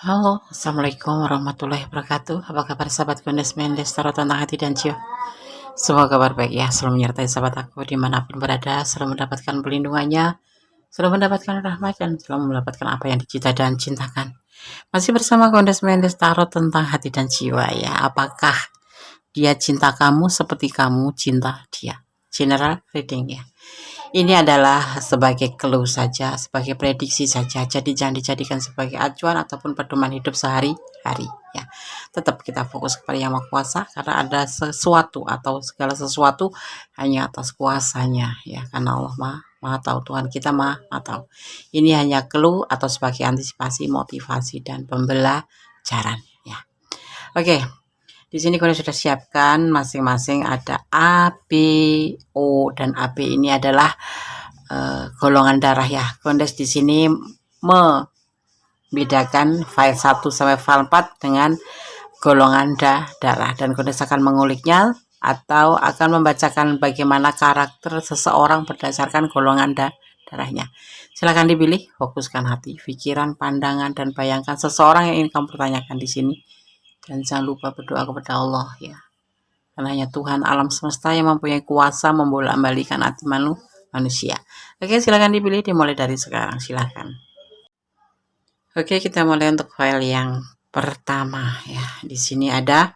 Halo, Assalamualaikum warahmatullahi wabarakatuh. Apa kabar sahabat Gondes Mendes Tarot tentang hati dan jiwa? Semoga kabar baik ya, selalu menyertai sahabat aku dimanapun berada, selalu mendapatkan pelindungannya, selalu mendapatkan rahmat dan selalu mendapatkan apa yang dicita dan cintakan. Masih bersama Gondes Mendes Tarot tentang hati dan jiwa ya. Apakah dia cinta kamu seperti kamu cinta dia? General reading ya. Ini adalah sebagai clue saja, sebagai prediksi saja. Jadi jangan dijadikan sebagai acuan ataupun pedoman hidup sehari-hari ya. Tetap kita fokus kepada Yang Maha Kuasa karena ada sesuatu atau segala sesuatu hanya atas kuasanya ya. Karena Allah Maha tahu, Tuhan kita Maha tahu. Ini hanya clue atau sebagai antisipasi, motivasi dan pembelajaran ya. Oke. Di sini kalian sudah siapkan masing-masing ada A, B, O dan AB. Ini adalah golongan darah ya. Kondes di sini membedakan file 1 sampai file 4 dengan golongan darah dan Kondes akan menguliknya atau akan membacakan bagaimana karakter seseorang berdasarkan golongan darahnya. Silahkan dipilih, fokuskan hati, pikiran, pandangan dan bayangkan seseorang yang ingin kamu pertanyakan di sini. Dan jangan lupa berdoa kepada Allah ya. Karena hanya Tuhan alam semesta yang mempunyai kuasa membolak-balikan hati manusia. Oke, silakan dipilih dimulai dari sekarang, silakan. Oke, kita mulai untuk file yang pertama ya. Di sini ada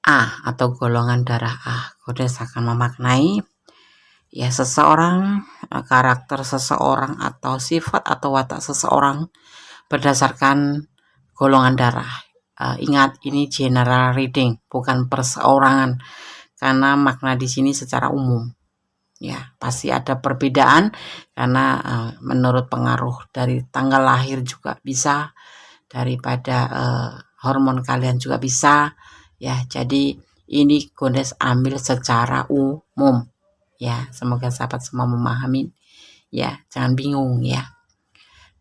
A atau golongan darah A. Kodes akan memaknai ya seseorang, karakter seseorang atau sifat atau watak seseorang berdasarkan golongan darah. Ingat ini general reading, bukan perseorangan, karena makna di sini secara umum. Ya, pasti ada perbedaan karena menurut pengaruh dari tanggal lahir juga bisa, daripada hormon kalian juga bisa. Ya, jadi ini Gondes ambil secara umum. Ya, semoga sahabat semua memahami. Ya, jangan bingung ya.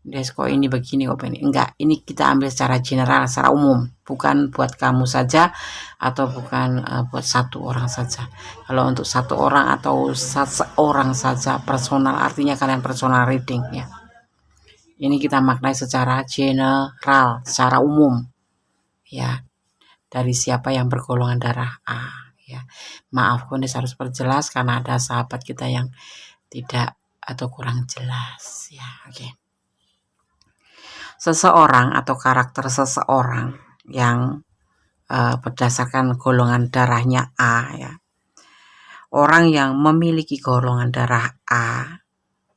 Guys, kok ini begini, kok ini enggak, ini kita ambil secara general, secara umum, bukan buat kamu saja atau bukan buat satu orang saja. Kalau untuk satu orang atau seseorang saja personal, artinya kalian personal reading ya. Ini kita maknai secara general, secara umum ya, dari siapa yang bergolongan darah A ya. Maaf, Gondes harus perjelas karena ada sahabat kita yang tidak atau kurang jelas ya. Oke. Seseorang atau karakter seseorang yang berdasarkan golongan darahnya A ya. Orang yang memiliki golongan darah A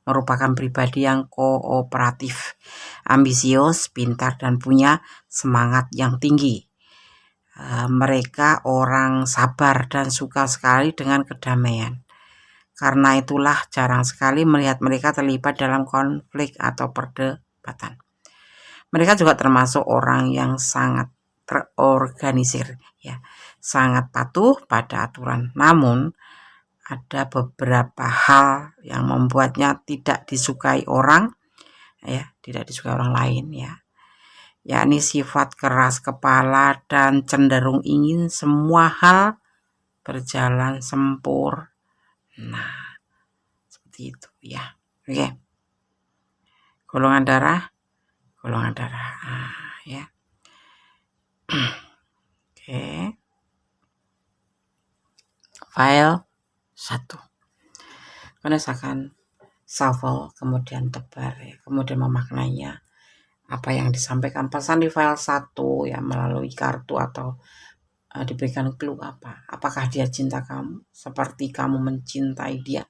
merupakan pribadi yang kooperatif, ambisius, pintar dan punya semangat yang tinggi. Mereka orang sabar dan suka sekali dengan kedamaian. Karena itulah jarang sekali melihat mereka terlibat dalam konflik atau perdebatan. Mereka juga termasuk orang yang sangat terorganisir ya, sangat patuh pada aturan. Namun ada beberapa hal yang membuatnya tidak disukai orang ya, tidak disukai orang lain ya. Yakni sifat keras kepala dan cenderung ingin semua hal berjalan sempurna. Nah, seperti itu ya. Oke. Golongan darah ya. Oke. File 1. Gondes akan shuffle, kemudian tebar ya, kemudian memaknainya apa yang disampaikan pesan di file 1 ya, melalui kartu atau diberikan clue apa. Apakah dia cinta kamu seperti kamu mencintai dia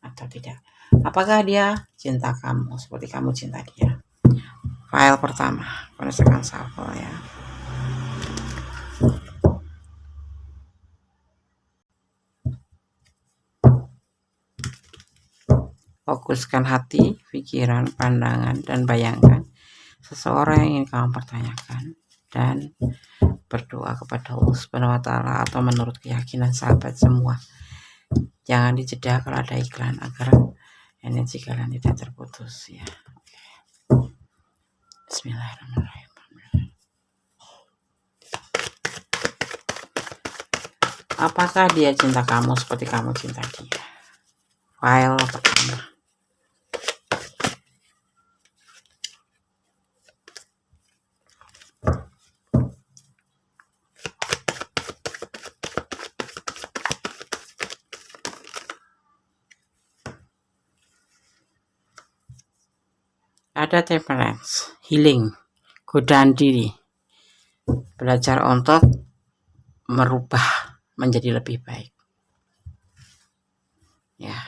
atau tidak? Apakah dia cinta kamu seperti kamu cinta dia? File pertama, Gondes akan shuffle ya. Fokuskan hati, pikiran, pandangan, dan bayangkan seseorang yang ingin kamu pertanyakan dan berdoa kepada Allah Subhanahu wa Ta'ala atau menurut keyakinan sahabat semua. Jangan dijeda kalau ada iklan agar energi kalian tidak terputus ya. Bismillahirrahmanirrahim. Apakah dia cinta kamu seperti kamu cinta dia? File pertama. Ada temperance, healing, godaan diri, belajar untuk merubah menjadi lebih baik. Ya.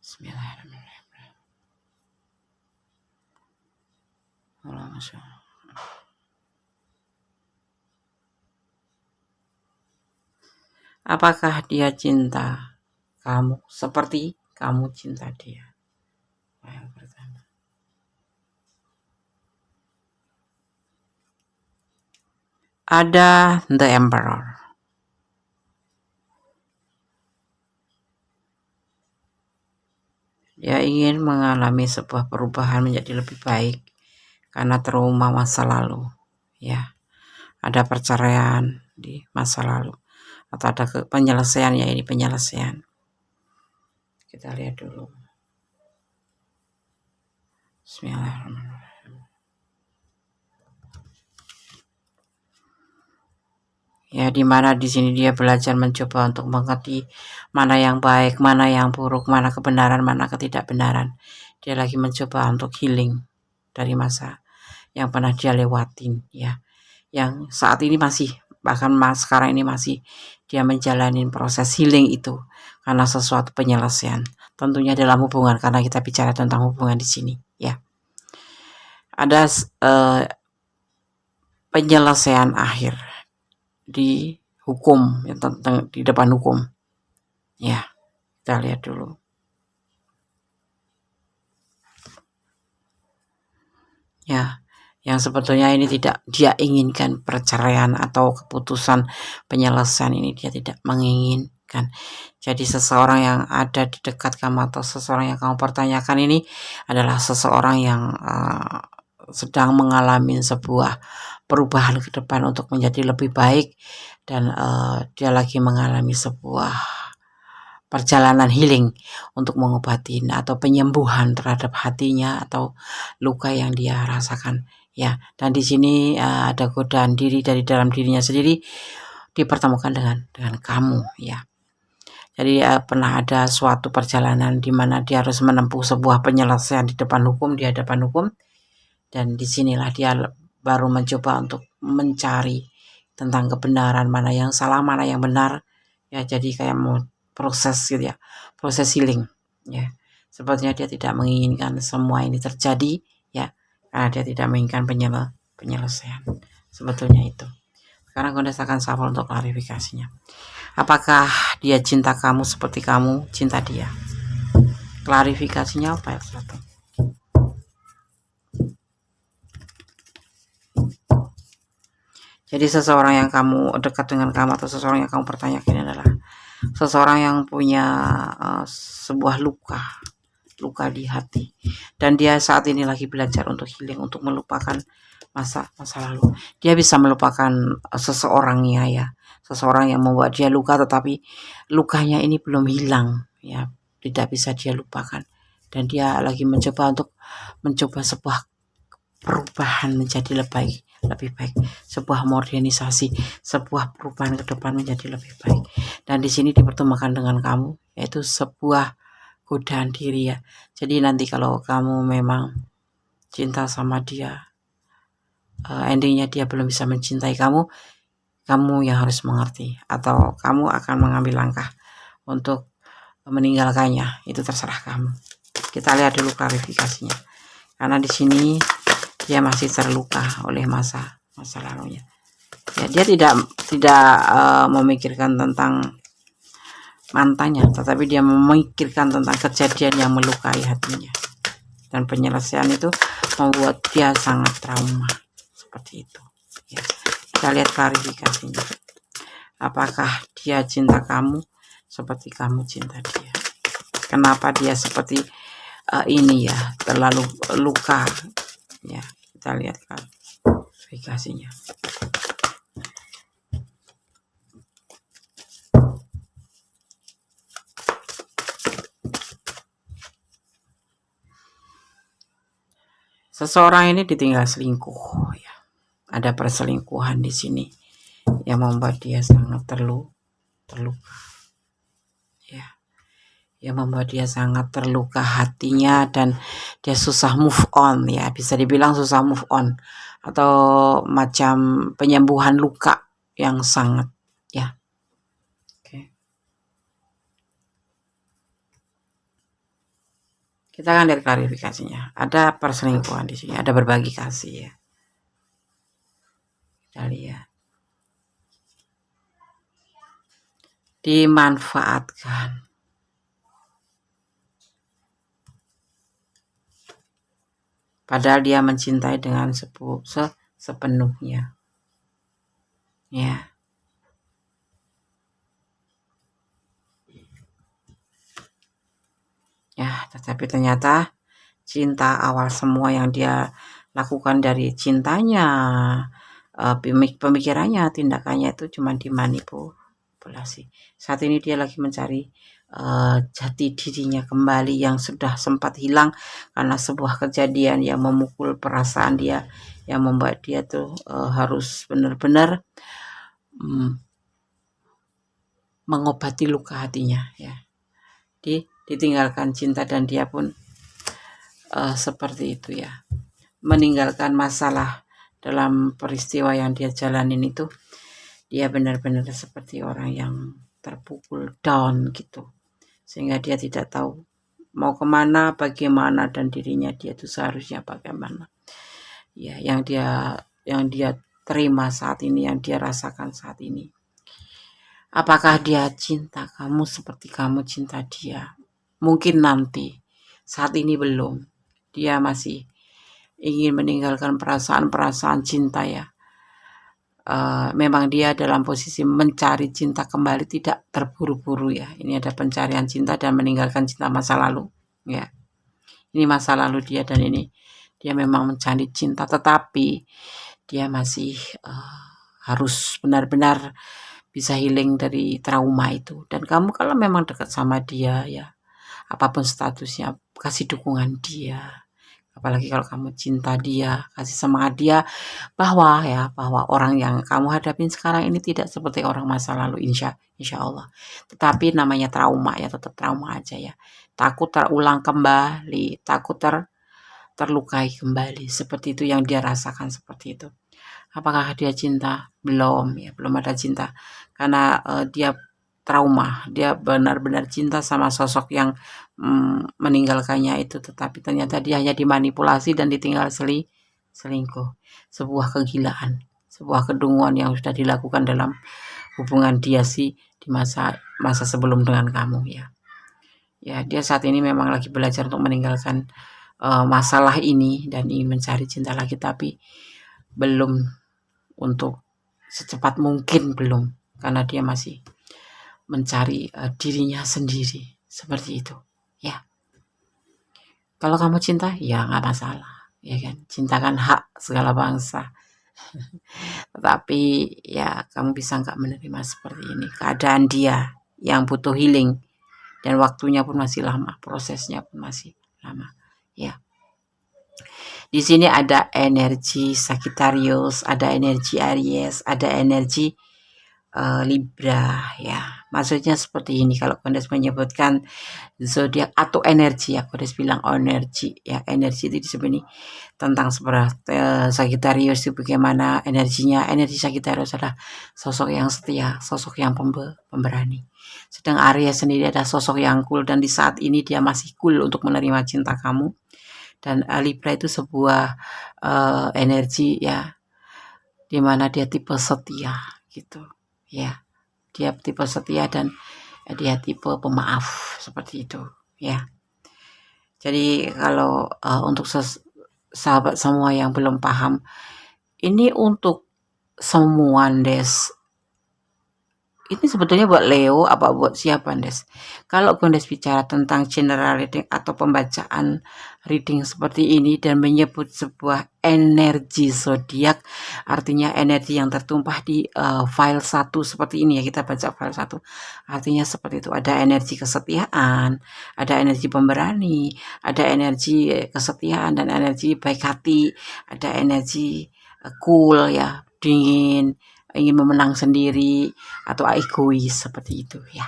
Bismillahirrahmanirrahim. Apakah dia cinta kamu seperti kamu cinta dia? Yang pertama. Ada the emperor. Dia ingin mengalami sebuah perubahan menjadi lebih baik karena trauma masa lalu. Ya, ada perceraian di masa lalu atau ada penyelesaian, ya ini penyelesaian. Kita lihat dulu. Bismillahirrahmanirrahim. Ya, dimana di sini dia belajar mencoba untuk mengerti mana yang baik, mana yang buruk, mana kebenaran, mana ketidakbenaran. Dia lagi mencoba untuk healing dari masa yang pernah dia lewatin, ya. Yang saat ini masih, bahkan sekarang ini masih dia menjalani proses healing itu karena sesuatu penyelesaian. Tentunya dalam hubungan, karena kita bicara tentang hubungan di sini, ya. Ada penyelesaian akhir di hukum, ya, tentang di depan hukum. Ya, kita lihat dulu. Ya, yang sebetulnya ini tidak dia inginkan perceraian atau keputusan penyelesaian ini dia tidak menginginkan. Jadi seseorang yang ada di dekat kamu atau seseorang yang kamu pertanyakan ini adalah seseorang yang sedang mengalami sebuah perubahan ke depan untuk menjadi lebih baik, dan dia lagi mengalami sebuah perjalanan healing untuk mengobati atau penyembuhan terhadap hatinya atau luka yang dia rasakan, ya. Dan di sini ada godaan diri dari dalam dirinya sendiri dipertemukan dengan kamu, ya. Jadi pernah ada suatu perjalanan di mana dia harus menempuh sebuah penyelesaian di depan hukum, di hadapan hukum, dan disinilah dia baru mencoba untuk mencari tentang kebenaran, mana yang salah, mana yang benar, ya. Jadi kayak mau proses gitu, ya, proses healing, ya. Sepertinya dia tidak menginginkan semua ini terjadi, ya, karena dia tidak menginginkan penyelesaian. Sebetulnya itu. Sekarang gunakan shuffle untuk klarifikasinya. Apakah dia cinta kamu seperti kamu cinta dia? Klarifikasinya apa ya, satu? Jadi seseorang yang kamu dekat dengan kamu atau seseorang yang kamu pertanyakan adalah seseorang yang punya sebuah luka di hati, dan dia saat ini lagi belajar untuk healing, untuk melupakan masa lalu. Dia bisa melupakan seseorangnya, ya, seseorang yang membuat dia luka, tetapi lukanya ini belum hilang, ya, tidak bisa dia lupakan, dan dia lagi mencoba sebuah perubahan menjadi lebih baik, sebuah modernisasi, sebuah perubahan ke depan menjadi lebih baik. Dan di sini dipertemukan dengan kamu, yaitu sebuah godaan diri, ya. Jadi nanti kalau kamu memang cinta sama dia, endingnya dia belum bisa mencintai kamu yang harus mengerti, atau kamu akan mengambil langkah untuk meninggalkannya, itu terserah kamu. Kita lihat dulu klarifikasinya, karena di sini dia masih terluka oleh masa lalunya. Ya, dia tidak memikirkan tentang mantannya, tetapi dia memikirkan tentang kejadian yang melukai hatinya, dan penyelesaian itu membuat dia sangat trauma, seperti itu, ya. Kita lihat klarifikasinya. Apakah dia cinta kamu seperti kamu cinta dia? Kenapa dia seperti ini, ya, terlalu luka, ya. Kita lihat klarifikasinya. Seseorang ini ditinggal selingkuh, ya. Ada perselingkuhan di sini yang membuat dia sangat terluka, ya. yang membuat dia sangat terluka hatinya dan dia susah move on, ya bisa dibilang susah move on atau macam penyembuhan luka yang sangat, ya. Oke. Kita akan lihat klarifikasinya. Ada perselingkuhan di sini, ada berbagi kasih, ya. Kita lihat. Dimanfaatkan. Padahal dia mencintai dengan sepenuhnya. Ya. Ya, tetapi ternyata cinta awal semua yang dia lakukan dari cintanya, pemikirannya, tindakannya itu cuma dimanipulasi. Saat ini dia lagi mencari jati dirinya kembali yang sudah sempat hilang karena sebuah kejadian yang memukul perasaan dia, yang membuat dia tuh harus benar-benar mengobati luka hatinya, ya. Ditinggalkan cinta dan dia pun seperti itu, ya, meninggalkan masalah dalam peristiwa yang dia jalanin itu. Dia benar-benar seperti orang yang terpukul down gitu, sehingga dia tidak tahu mau kemana, bagaimana, dan dirinya dia itu seharusnya bagaimana, ya, yang dia terima saat ini, yang dia rasakan saat ini. Apakah dia cinta kamu seperti kamu cinta dia? Mungkin nanti, saat ini belum. Dia masih ingin meninggalkan perasaan-perasaan cinta, ya. Memang dia dalam posisi mencari cinta kembali, tidak terburu-buru, ya. Ini ada pencarian cinta dan meninggalkan cinta masa lalu, ya. Ini masa lalu dia dan ini dia memang mencari cinta, tetapi dia masih harus benar-benar bisa healing dari trauma itu. Dan kamu kalau memang dekat sama dia, ya, apapun statusnya, kasih dukungan dia. Apalagi kalau kamu cinta dia, kasih semangat dia bahwa orang yang kamu hadapin sekarang ini tidak seperti orang masa lalu, insya Allah. Tetapi namanya trauma, ya, tetap trauma aja, ya. Takut terulang kembali, takut terlukai kembali. Seperti itu yang dia rasakan, seperti itu. Apakah dia cinta? Belum, ya, belum ada cinta. Karena dia trauma, dia benar-benar cinta sama sosok yang meninggalkannya itu, tetapi ternyata dia hanya dimanipulasi dan ditinggal selingkuh. Sebuah kegilaan, sebuah kedunguan yang sudah dilakukan dalam hubungan dia sih di masa sebelum dengan kamu, ya. Ya, dia saat ini memang lagi belajar untuk meninggalkan masalah ini dan ingin mencari cinta lagi, tapi belum, untuk secepat mungkin belum, karena dia masih mencari dirinya sendiri, seperti itu, ya. Kalau kamu cinta, ya nggak masalah, ya kan, cinta kan hak segala bangsa. Tetapi ya kamu bisa nggak menerima seperti ini, keadaan dia yang butuh healing dan waktunya pun masih lama, prosesnya pun masih lama, ya. Di sini ada energi Sagittarius, ada energi Aries, ada energi Libra, ya. Maksudnya seperti ini kalau Kondes menyebutkan zodiak atau energi, ya, Kondes bilang energi, ya. Energi itu disebut tentang seperti Sagittarius itu bagaimana energinya. Energi Sagittarius adalah sosok yang setia, sosok yang pemberani. Sedang Aries sendiri ada sosok yang cool, dan di saat ini dia masih cool untuk menerima cinta kamu. Dan Libra itu sebuah energi, ya, dimana dia tipe setia gitu, ya. Dia tipe setia dan dia tipe pemaaf, seperti itu, ya. Jadi kalau untuk sahabat semua yang belum paham, ini untuk semua, Des. Ini sebetulnya buat Leo apa buat siapa, Des? Kalau Gondes bicara tentang general reading atau pembacaan reading seperti ini dan menyebut sebuah energi zodiak, artinya energi yang tertumpah di file 1 seperti ini, ya. Kita baca file 1. Artinya seperti itu, ada energi kesetiaan, ada energi pemberani, ada energi kesetiaan dan energi baik hati, ada energi cool, ya, dingin, ingin memenang sendiri, atau egois, seperti itu, ya.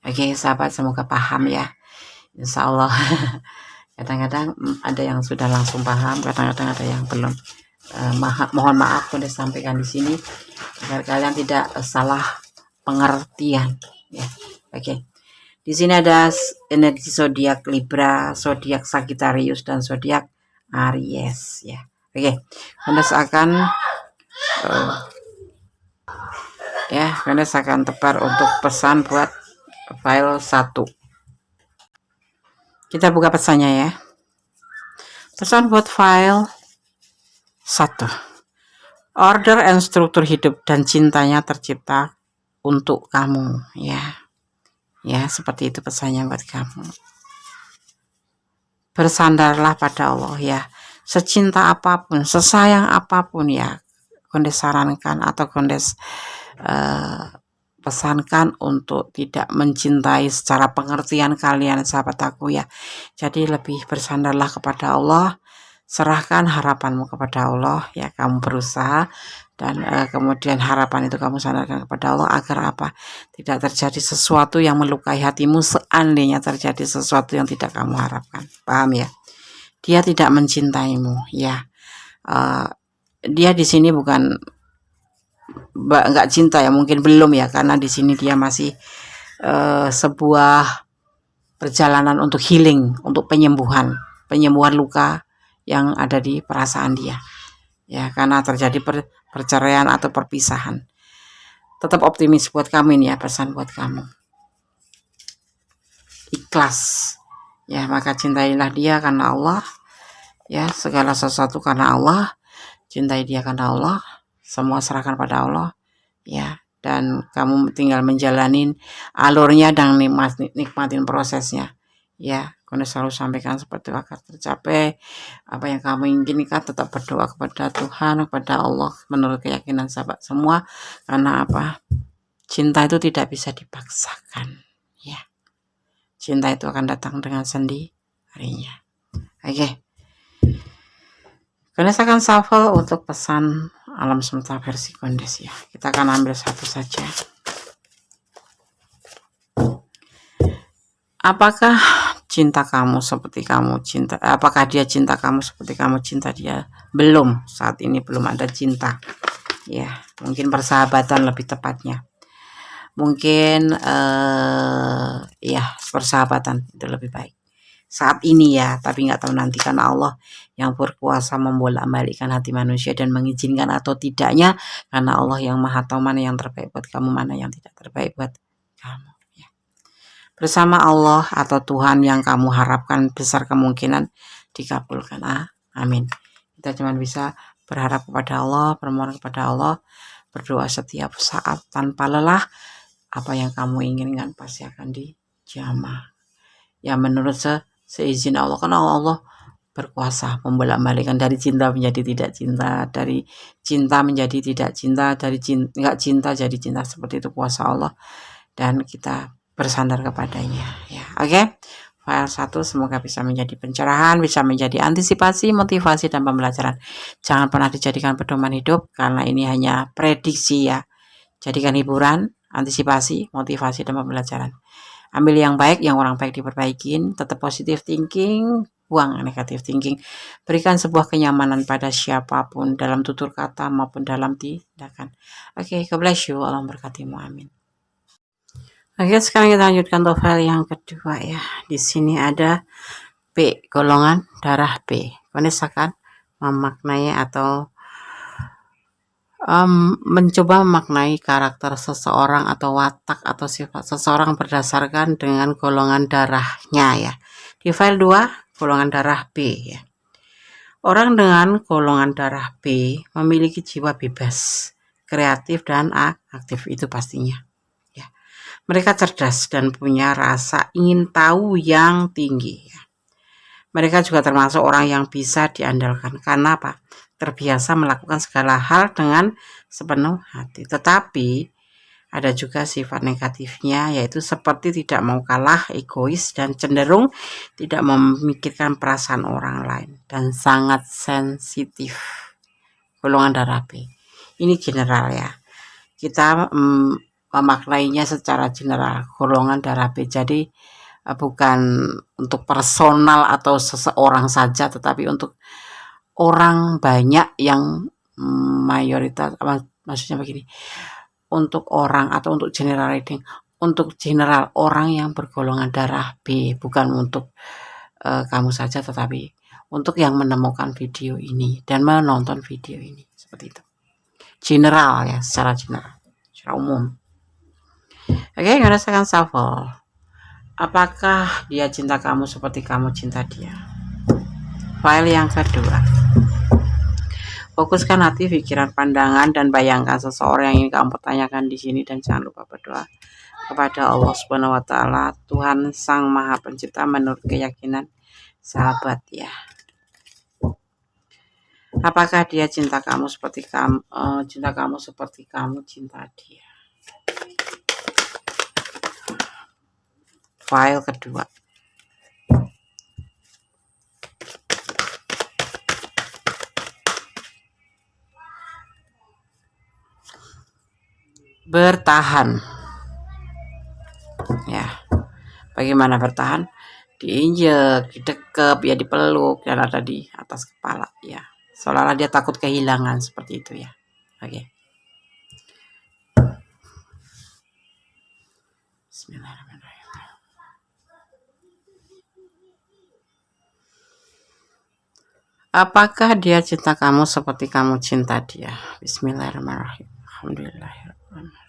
Oke, sahabat, semoga paham ya. Insya Allah. Kadang-kadang ada yang sudah langsung paham, kadang-kadang ada yang belum. Mohon maaf boleh sampaikan di sini agar kalian tidak salah pengertian ya. Oke. Di sini ada energi zodiak Libra, zodiak Sagittarius, dan zodiak Aries ya. Oke. Kandas akan Kandas akan tebar untuk pesan buat file 1. Kita buka pesannya ya. Pesan buat file 1. Order and struktur hidup dan cintanya tercipta untuk kamu ya. Ya, seperti itu pesannya buat kamu. Bersandarlah pada Allah ya. Secinta apapun, sesayang apapun ya, Kondes sarankan atau Kondes pesankan untuk tidak mencintai secara pengertian kalian, sahabat aku ya. Jadi lebih bersandarlah kepada Allah, serahkan harapanmu kepada Allah ya. Kamu berusaha dan kemudian harapan itu kamu sandarkan kepada Allah agar apa? Tidak terjadi sesuatu yang melukai hatimu seandainya terjadi sesuatu yang tidak kamu harapkan. Paham ya? Dia tidak mencintaimu ya. Dia di sini bukan nggak cinta ya, mungkin belum ya, karena di sini dia masih sebuah perjalanan untuk healing, untuk penyembuhan luka yang ada di perasaan dia ya, karena terjadi perceraian atau perpisahan. Tetap optimis buat kamu ini ya, pesan buat kamu. Ikhlas ya, maka cintailah dia karena Allah ya, segala sesuatu karena Allah. Cintai dia karena Allah, semua serahkan pada Allah ya, dan kamu tinggal menjalanin alurnya dan nikmatin prosesnya ya. Karena selalu sampaikan seperti agar tercapai apa yang kamu inginkan, tetap berdoa kepada Tuhan, kepada Allah menurut keyakinan sahabat semua, karena apa? Cinta itu tidak bisa dipaksakan ya. Cinta itu akan datang dengan sendirinya. Oke. Kondes akan shuffle untuk pesan alam semesta versi Kondes ya. Kita akan ambil satu saja. Apakah cinta kamu seperti kamu cinta? Apakah dia cinta kamu seperti kamu cinta dia? Belum, saat ini belum ada cinta. Ya, mungkin persahabatan lebih tepatnya. Mungkin ya persahabatan itu lebih baik saat ini ya, tapi nggak tahu nanti, karena Allah yang berkuasa membolak-balikkan hati manusia dan mengizinkan atau tidaknya, karena Allah yang maha tahu mana yang terbaik buat kamu, mana yang tidak terbaik buat kamu ya. Bersama Allah atau Tuhan yang kamu harapkan besar kemungkinan dikabulkan. Amin. Kita cuma bisa berharap kepada Allah, bermohon kepada Allah, berdoa setiap saat tanpa lelah. Apa yang kamu inginkan pasti akan dijamah ya, menurut seizin Allah, karena Allah berkuasa membolak-balikkan dari cinta menjadi tidak cinta, dari cinta menjadi tidak cinta, dari nggak cinta jadi cinta, seperti itu kuasa Allah, dan kita bersandar kepadanya ya. Oke. File 1 semoga bisa menjadi pencerahan, bisa menjadi antisipasi, motivasi, dan pembelajaran. Jangan pernah dijadikan pedoman hidup, karena ini hanya prediksi ya. Jadikan hiburan, antisipasi, motivasi, dan pembelajaran. Ambil yang baik, yang orang baik diperbaikin, tetap positive thinking, buang negative thinking. Berikan sebuah kenyamanan pada siapapun dalam tutur kata maupun dalam tindakan. Oke, God bless you, Allah berkatimu, amin. Oke, sekarang kita lanjutkan untuk file yang kedua ya. Di sini ada B, golongan darah B. Kondes akan memaknai atau mencoba memaknai karakter seseorang atau watak atau sifat seseorang berdasarkan dengan golongan darahnya ya. Di file 2, golongan darah B ya. Orang dengan golongan darah B memiliki jiwa bebas, kreatif, dan aktif, itu pastinya ya. Mereka cerdas dan punya rasa ingin tahu yang tinggi ya. Mereka juga termasuk orang yang bisa diandalkan, karena apa? Terbiasa melakukan segala hal dengan sepenuh hati. Tetapi ada juga sifat negatifnya, yaitu seperti tidak mau kalah, egois, dan cenderung tidak memikirkan perasaan orang lain, dan sangat sensitif. Golongan darah B ini general ya. Kita memaknainya secara general, golongan darah B. Jadi bukan untuk personal atau seseorang saja, tetapi untuk orang banyak yang mayoritas, maksudnya begini, untuk orang atau untuk general reading, untuk general orang yang bergolongan darah B, bukan untuk kamu saja, tetapi untuk yang menemukan video ini dan menonton video ini, seperti itu. General ya, secara general, secara umum. Oke, merasakan shuffle. Apakah dia cinta kamu seperti kamu cinta dia? File yang kedua. Fokuskan hati, pikiran, pandangan, dan bayangkan seseorang yang ingin kamu pertanyakan di sini, dan jangan lupa berdoa kepada Allah Subhanahu wa Ta'ala, Tuhan Sang Maha Pencipta, menurut keyakinan sahabat ya. Apakah dia cinta kamu seperti kamu cinta dia? File kedua. Bertahan ya. Bagaimana bertahan? Diinjek, didekep, ya dipeluk, dan ada di atas kepala ya, seolah-olah dia takut kehilangan, seperti itu ya. Oke. Bismillahirrahmanirrahim. Apakah dia cinta kamu seperti kamu cinta dia? Bismillahirrahmanirrahim. Alhamdulillahirrahmanirrahim.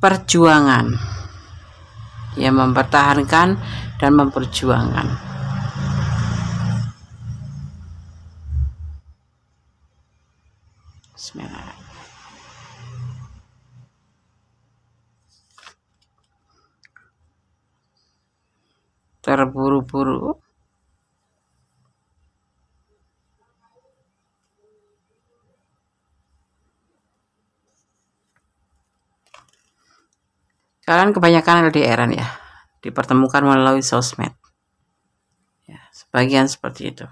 Perjuangan, ya, mempertahankan dan memperjuangkan. Bismillahirrahmanirrahim. Terburu-buru, kalian kebanyakan LDR-an ya, dipertemukan melalui sosmed ya, sebagian seperti itu,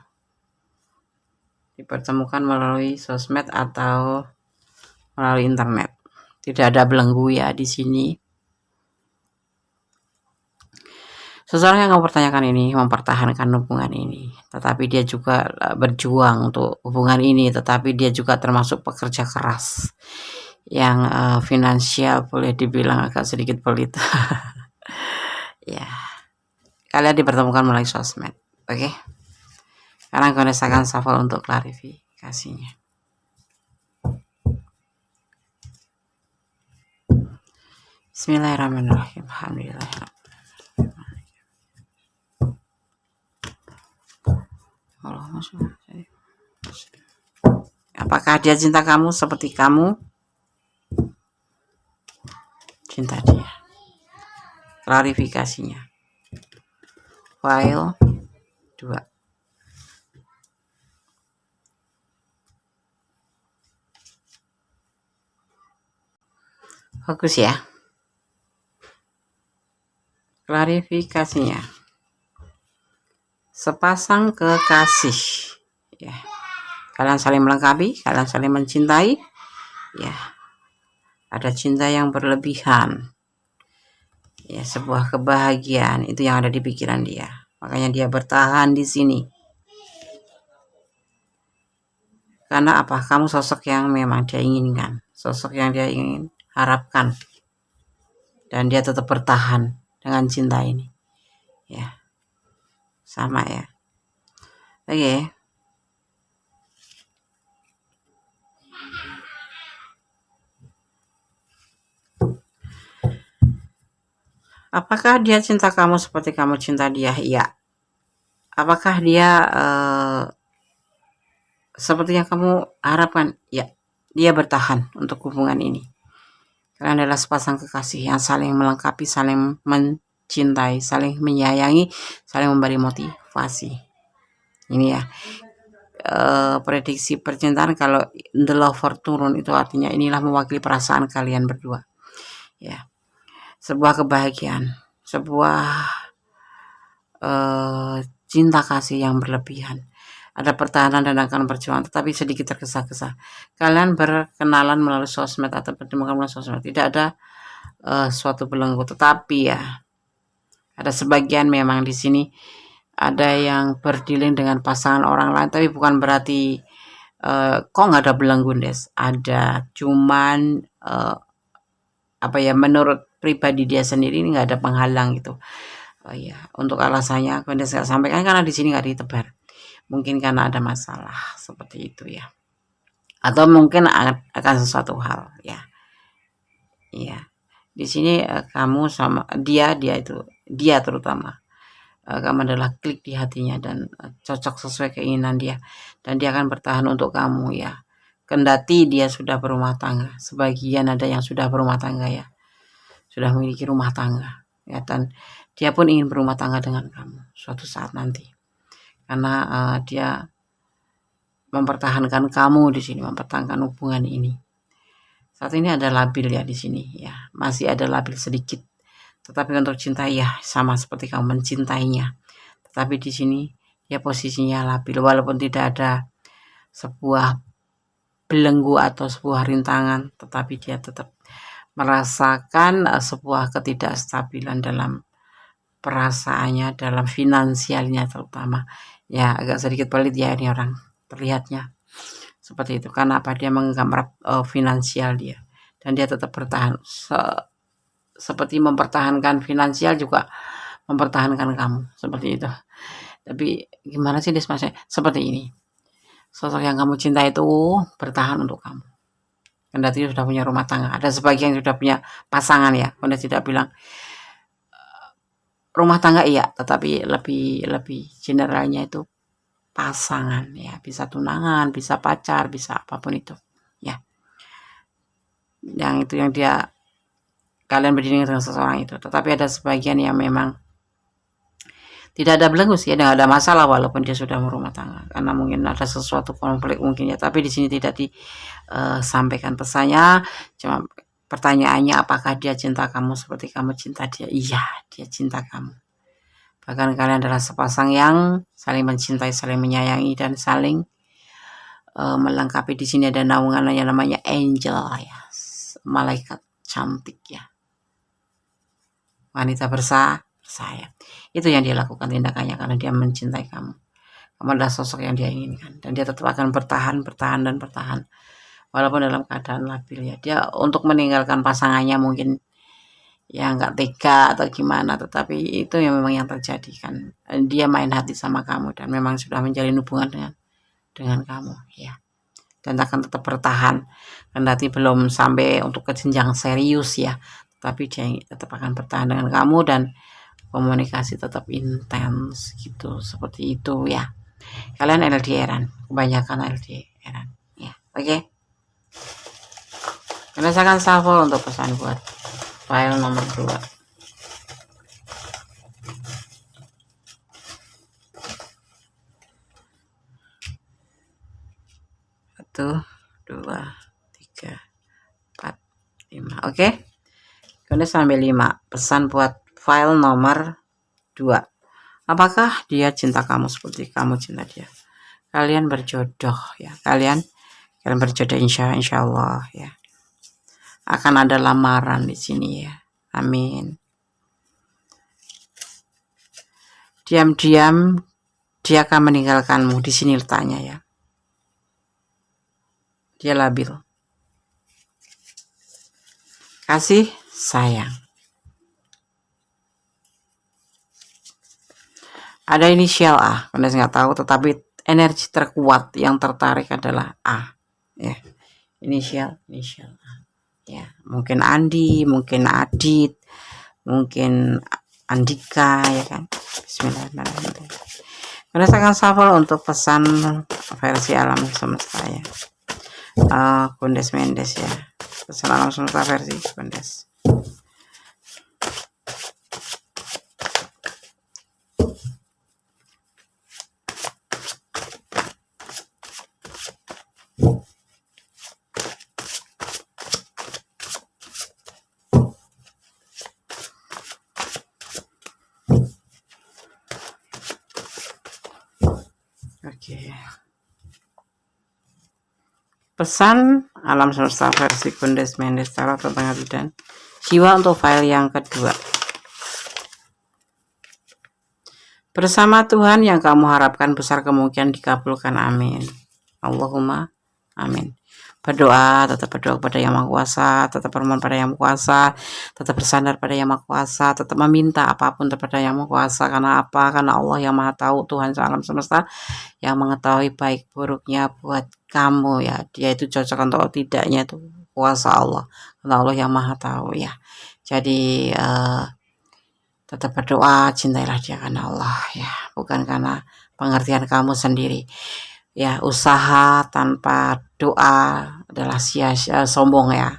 dipertemukan melalui sosmed atau melalui internet. Tidak ada belenggu ya di sini. Seseorang yang kamu pertanyakan ini mempertahankan hubungan ini, tetapi dia juga berjuang untuk hubungan ini, tetapi dia juga termasuk pekerja keras yang finansial boleh dibilang agak sedikit pelit. Ya, kalian dipertemukan melalui sosmed. Oke. Sekarang aku rasakan shuffle untuk klarifikasinya. Bismillahirrahmanirrahim. Alhamdulillah. Apakah dia cinta kamu seperti kamu cinta dia? Klarifikasinya. File 2. Fokus ya. Klarifikasinya. Sepasang kekasih ya. Kalian saling melengkapi, kalian saling mencintai ya. Ada cinta yang berlebihan ya, sebuah kebahagiaan itu yang ada di pikiran dia, makanya dia bertahan di sini. Karena apa? Kamu sosok yang memang dia inginkan, sosok yang dia ingin harapkan, dan dia tetap bertahan dengan cinta ini ya. Sama ya. Oke. Apakah dia cinta kamu seperti kamu cinta dia? Iya. Apakah dia seperti yang kamu harapkan? Ya. Dia bertahan untuk hubungan ini. Kalian adalah sepasang kekasih yang saling melengkapi, saling mencintai, saling menyayangi, saling memberi motivasi. Ini ya. Prediksi percintaan, kalau the lover turun itu artinya inilah mewakili perasaan kalian berdua. Ya. sebuah kebahagiaan, sebuah cinta kasih yang berlebihan. Ada pertahanan dan akan perjuangan, tetapi sedikit tergesa-gesa. Kalian berkenalan melalui sosmed atau bertemukan melalui sosmed. Tidak ada suatu belenggu, tetapi ya ada sebagian memang di sini ada yang berdealing dengan pasangan orang lain, tapi bukan berarti kok nggak ada belenggu, Des. Ada, cuman apa ya, menurut pribadi dia sendiri ini nggak ada penghalang gitu. Oh iya, untuk alasannya aku nggak sampaikan karena di sini nggak ditebar. Mungkin karena ada masalah seperti itu ya. Atau mungkin akan sesuatu hal ya. Iya. Di sini kamu sama dia itu dia terutama kamu adalah klik di hatinya dan cocok sesuai keinginan dia, dan dia akan bertahan untuk kamu ya. Kendati dia sudah berumah tangga, sebagian ada yang sudah berumah tangga ya, sudah memiliki rumah tangga ya, dan dia pun ingin berumah tangga dengan kamu suatu saat nanti, karena dia mempertahankan kamu di sini, mempertahankan hubungan ini. Saat ini ada labil ya di sini ya, masih ada labil sedikit. Tetapi untuk cinta ya sama seperti kamu mencintainya. Tetapi di sini ya posisinya labil, walaupun tidak ada sebuah belenggu atau sebuah rintangan, tetapi dia tetap merasakan sebuah ketidakstabilan dalam perasaannya, dalam finansialnya terutama. Ya agak sedikit pelit ya ini orang terlihatnya seperti itu. Karena apa? Dia menggambar finansial dia, dan dia tetap bertahan. Seperti mempertahankan finansial juga mempertahankan kamu seperti itu. Tapi gimana sih Desmasnya? Seperti ini. Sosok yang kamu cinta itu bertahan untuk kamu. Kendati sudah punya rumah tangga. Ada sebagian yang sudah punya pasangan ya. Anda tidak bilang rumah tangga iya, tetapi lebih generalnya itu pasangan ya. Bisa tunangan, bisa pacar, bisa apapun itu. Ya. Yang itu yang dia kalian berdiri dengan seseorang itu. Tetapi ada sebagian yang memang tidak ada belenggu sih, tidak ada masalah walaupun dia sudah berumah tangga, karena mungkin ada sesuatu konflik mungkin ya. Tapi di sini tidak disampaikan pesannya, cuma pertanyaannya apakah dia cinta kamu seperti kamu cinta dia. Iya, dia cinta kamu. Bahkan kalian adalah sepasang yang saling mencintai, saling menyayangi, dan saling melengkapi. Di sini ada naungan yang namanya angel ya, malaikat cantik ya, wanita bersayap. Itu yang dia lakukan tindakannya karena dia mencintai kamu. Kamu adalah sosok yang dia inginkan, dan dia tetap akan bertahan walaupun dalam keadaan labil ya. Dia untuk meninggalkan pasangannya mungkin ya nggak tega atau gimana, tetapi itu yang memang yang terjadi kan. Dia main hati sama kamu dan memang sudah menjalin hubungan dengan kamu ya, dan akan tetap bertahan kendati belum sampai untuk ke jenjang serius ya, tapi dia tetap akan bertahan dengan kamu, dan komunikasi tetap intens gitu, seperti itu ya. Kalian LDRan, kebanyakan LDRan ya. Oke. Rasakan shuffle untuk pesan buat file nomor 2. 1, 2, 3, 4, 5. Oke. Kemudian sampai 5. Pesan buat file nomor 2. Apakah dia cinta kamu seperti kamu cinta dia? Kalian berjodoh ya. Kalian berjodoh insya Allah ya. Akan ada lamaran di sini ya. Amin. Diam-diam dia akan meninggalkanmu. Di sini letaknya ya. Dia labil. Kasih sayang. Ada inisial A, Anda nggak tahu, tetapi energi terkuat yang tertarik adalah A. Ya, inisial A. Ya, mungkin Andi, mungkin Adit, mungkin Andika ya kan. Bismillahirrahmanirrahim. Berdasarkan shuffle untuk pesan versi alam semesta ya. Kundes Mendes ya. Pesan alam semesta versi Kundes. Oke. Pesan alam semesta versi Kondes Mendes Tarot tentang hati dan jiwa untuk file yang kedua. Bersama Tuhan yang kamu harapkan besar kemungkinan dikabulkan. Amin. Allahumma amin. Berdoa, tetap berdoa kepada Yang Maha Kuasa, tetap bermohon pada Yang Maha Kuasa, tetap bersandar pada Yang Maha Kuasa, tetap meminta apapun kepada Yang Maha Kuasa. Karena apa? Karena Allah yang Maha Tahu, Tuhan alam semesta yang mengetahui baik buruknya buat kamu ya. Dia itu cocok atau tidaknya itu kuasa Allah. Karena Allah yang Maha Tahu ya. Jadi tetap berdoa, cintailah dia karena Allah ya, bukan karena pengertian kamu sendiri. Ya, usaha tanpa doa adalah sia-sia, sombong ya.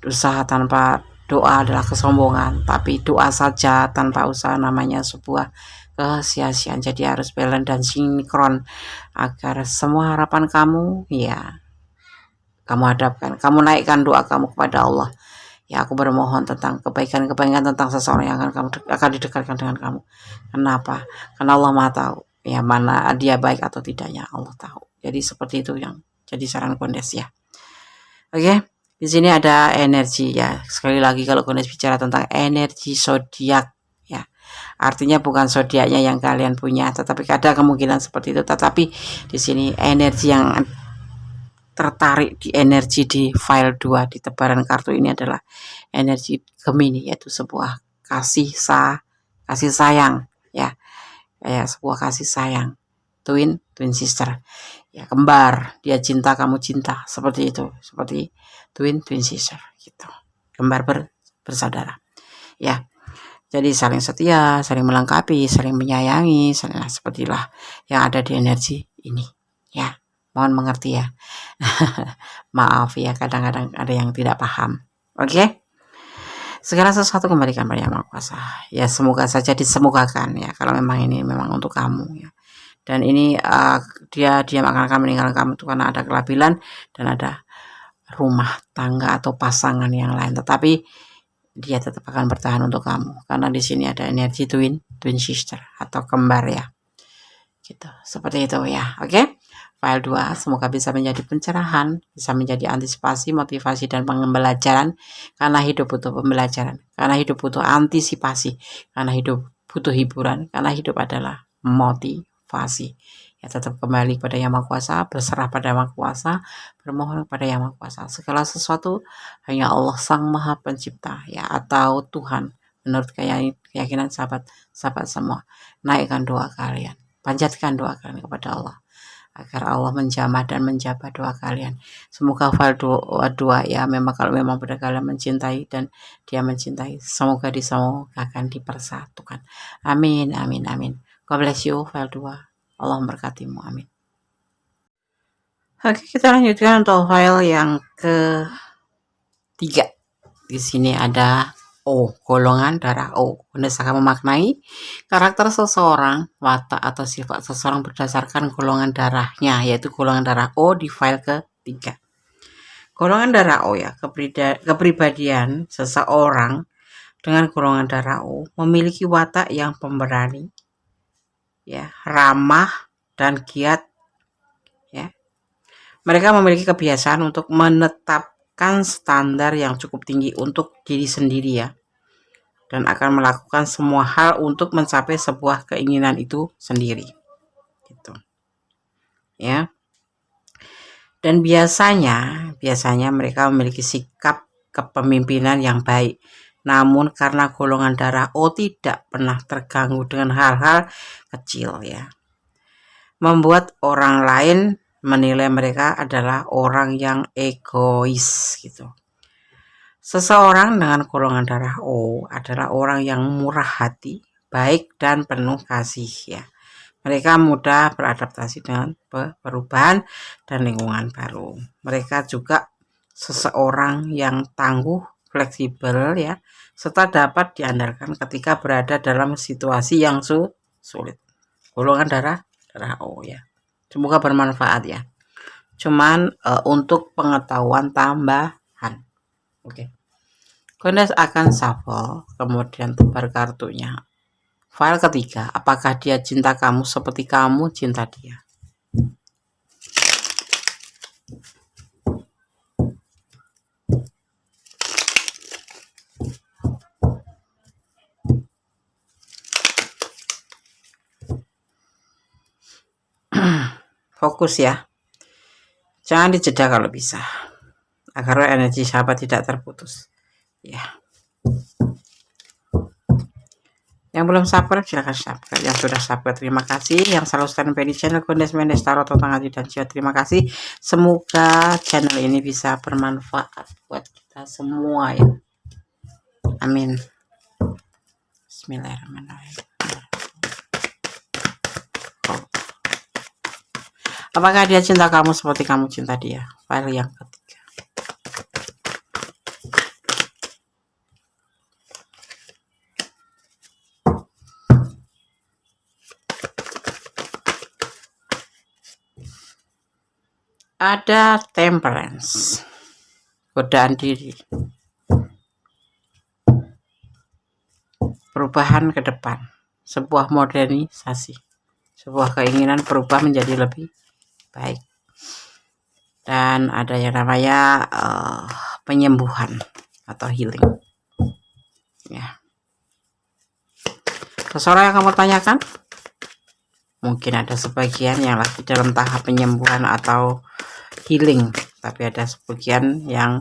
Usaha tanpa doa adalah kesombongan, tapi doa saja tanpa usaha namanya sebuah kesia-siaan. Jadi harus balance dan sinkron agar semua harapan kamu ya kamu hadapkan, kamu naikkan doa kamu kepada Allah. Ya, aku bermohon tentang kebaikan-kebaikan tentang seseorang yang akan didekatkan dengan kamu. Kenapa? Karena Allah Maha Tahu. Ya, mana dia baik atau tidaknya Allah tahu. Jadi seperti itu yang jadi saran Kondes ya. Oke, di sini ada energi ya. Sekali lagi kalau Kondes bicara tentang energi zodiak ya. Artinya bukan zodiaknya yang kalian punya, tetapi ada kemungkinan seperti itu. Tetapi di sini energi yang tertarik di energi di file 2 di tebaran kartu ini adalah energi Gemini, yaitu sebuah kasih sayang ya, sebuah kasih sayang, twin sister ya, kembar, dia cinta kamu cinta, seperti itu, seperti twin sister gitu, kembar bersaudara ya. Jadi saling setia, saling melengkapi, saling menyayangi, sepertilah yang ada di energi ini ya. Mohon mengerti ya. Maaf ya, kadang-kadang ada yang tidak paham. Oke? Segala sesuatu kembalikan pada Yang Maha Kuasa. Ya, semoga saja disemogakan ya, kalau memang ini memang untuk kamu ya. Dan ini dia akan meninggalkan kamu itu karena ada kelabilan dan ada rumah tangga atau pasangan yang lain. Tetapi dia tetap akan bertahan untuk kamu karena di sini ada energi twin sister atau kembar ya. Gitu. Seperti itu ya. Oke? File 2 semoga bisa menjadi pencerahan, bisa menjadi antisipasi, motivasi, dan pembelajaran. Karena hidup butuh pembelajaran, karena hidup butuh antisipasi, karena hidup butuh hiburan, karena hidup adalah motivasi. Ya, tetap kembali pada Yang Maha Kuasa, berserah pada Yang Maha Kuasa, bermohon pada Yang Maha Kuasa. Segala sesuatu hanya Allah Sang Maha Pencipta ya, atau Tuhan menurut keyakinan sahabat semua. Naikkan doa kalian, panjatkan doa kalian kepada Allah agar Allah menjamah dan menjabat doa kalian. Semoga file 2 ya, memang kalau memang benar kalian mencintai dan dia mencintai, semoga akan dipersatukan. Amin, amin, amin. God bless you file 2. Allah memberkatimu. Amin. Oke, kita lanjutkan untuk file yang ke-3. Di sini ada O, golongan darah O. Kondes akan memaknai karakter seseorang, watak atau sifat seseorang berdasarkan golongan darahnya, yaitu golongan darah O di file ke-3. Golongan darah O ya, kepribadian seseorang dengan golongan darah O memiliki watak yang pemberani, ya, ramah dan giat, ya. Mereka memiliki kebiasaan untuk menetapkan standar yang cukup tinggi untuk diri sendiri ya, dan akan melakukan semua hal untuk mencapai sebuah keinginan itu sendiri gitu ya. Dan biasanya mereka memiliki sikap kepemimpinan yang baik, namun karena golongan darah O tidak pernah terganggu dengan hal-hal kecil ya, membuat orang lain menilai mereka adalah orang yang egois gitu. Seseorang dengan golongan darah O adalah orang yang murah hati, baik dan penuh kasih ya. Mereka mudah beradaptasi dengan perubahan dan lingkungan baru. Mereka juga seseorang yang tangguh, fleksibel ya, serta dapat diandalkan ketika berada dalam situasi yang sulit. Golongan darah O ya. Semoga bermanfaat ya. Cuman untuk pengetahuan tambahan. Oke. Kondes akan shuffle, kemudian tebar kartunya. File ketiga, apakah dia cinta kamu seperti kamu cinta dia? Fokus ya, jangan dijeda kalau bisa, agar energi sahabat tidak terputus ya. Yang belum subscribe silahkan subscribe, yang sudah subscribe terima kasih, yang selalu standby di channel Kondes Mendes Tarot Tentang Hati dan Jiwa terima kasih. Semoga channel ini bisa bermanfaat buat kita semua ya, amin. Bismillahirrahmanirrahim. Apakah dia cinta kamu seperti kamu cinta dia? File yang ketiga. Ada temperance, godaan diri, perubahan ke depan, sebuah modernisasi, sebuah keinginan berubah menjadi lebih baik, dan ada yang namanya penyembuhan atau healing ya. Seseorang yang kamu tanyakan, mungkin ada sebagian yang lagi dalam tahap penyembuhan atau healing, tapi ada sebagian yang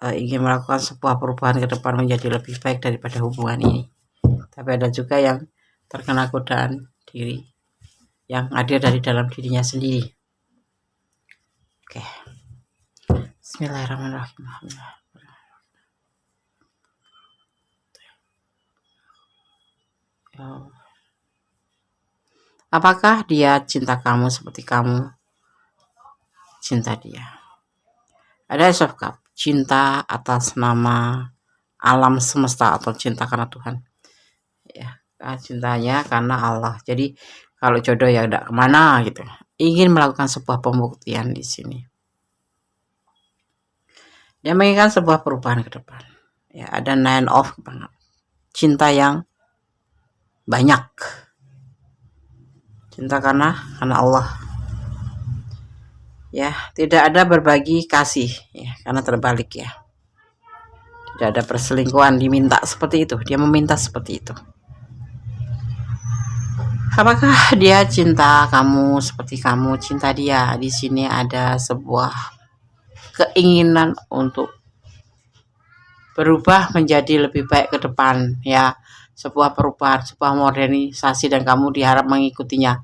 ingin melakukan sebuah perubahan ke depan menjadi lebih baik daripada hubungan ini. Tapi ada juga yang terkena godaan diri yang hadir dari dalam dirinya sendiri. Oke. Bismillahirrahmanirrahim. Apakah dia cinta kamu seperti kamu cinta dia? Ada Ace of Cup, cinta atas nama alam semesta atau cinta karena Tuhan ya, cintanya karena Allah. Jadi kalau jodoh ya udah kemana gitu, ingin melakukan sebuah pembuktian di sini. Dia menginginkan sebuah perubahan ke depan ya. Ada Nine of cinta yang banyak, cinta karena Allah ya. Tidak ada berbagi kasih ya, karena terbalik ya. Tidak ada perselingkuhan, diminta seperti itu, dia meminta seperti itu. Apakah dia cinta kamu seperti kamu cinta dia? Di sini ada sebuah keinginan untuk berubah menjadi lebih baik ke depan ya, sebuah perubahan, sebuah modernisasi, dan kamu diharap mengikutinya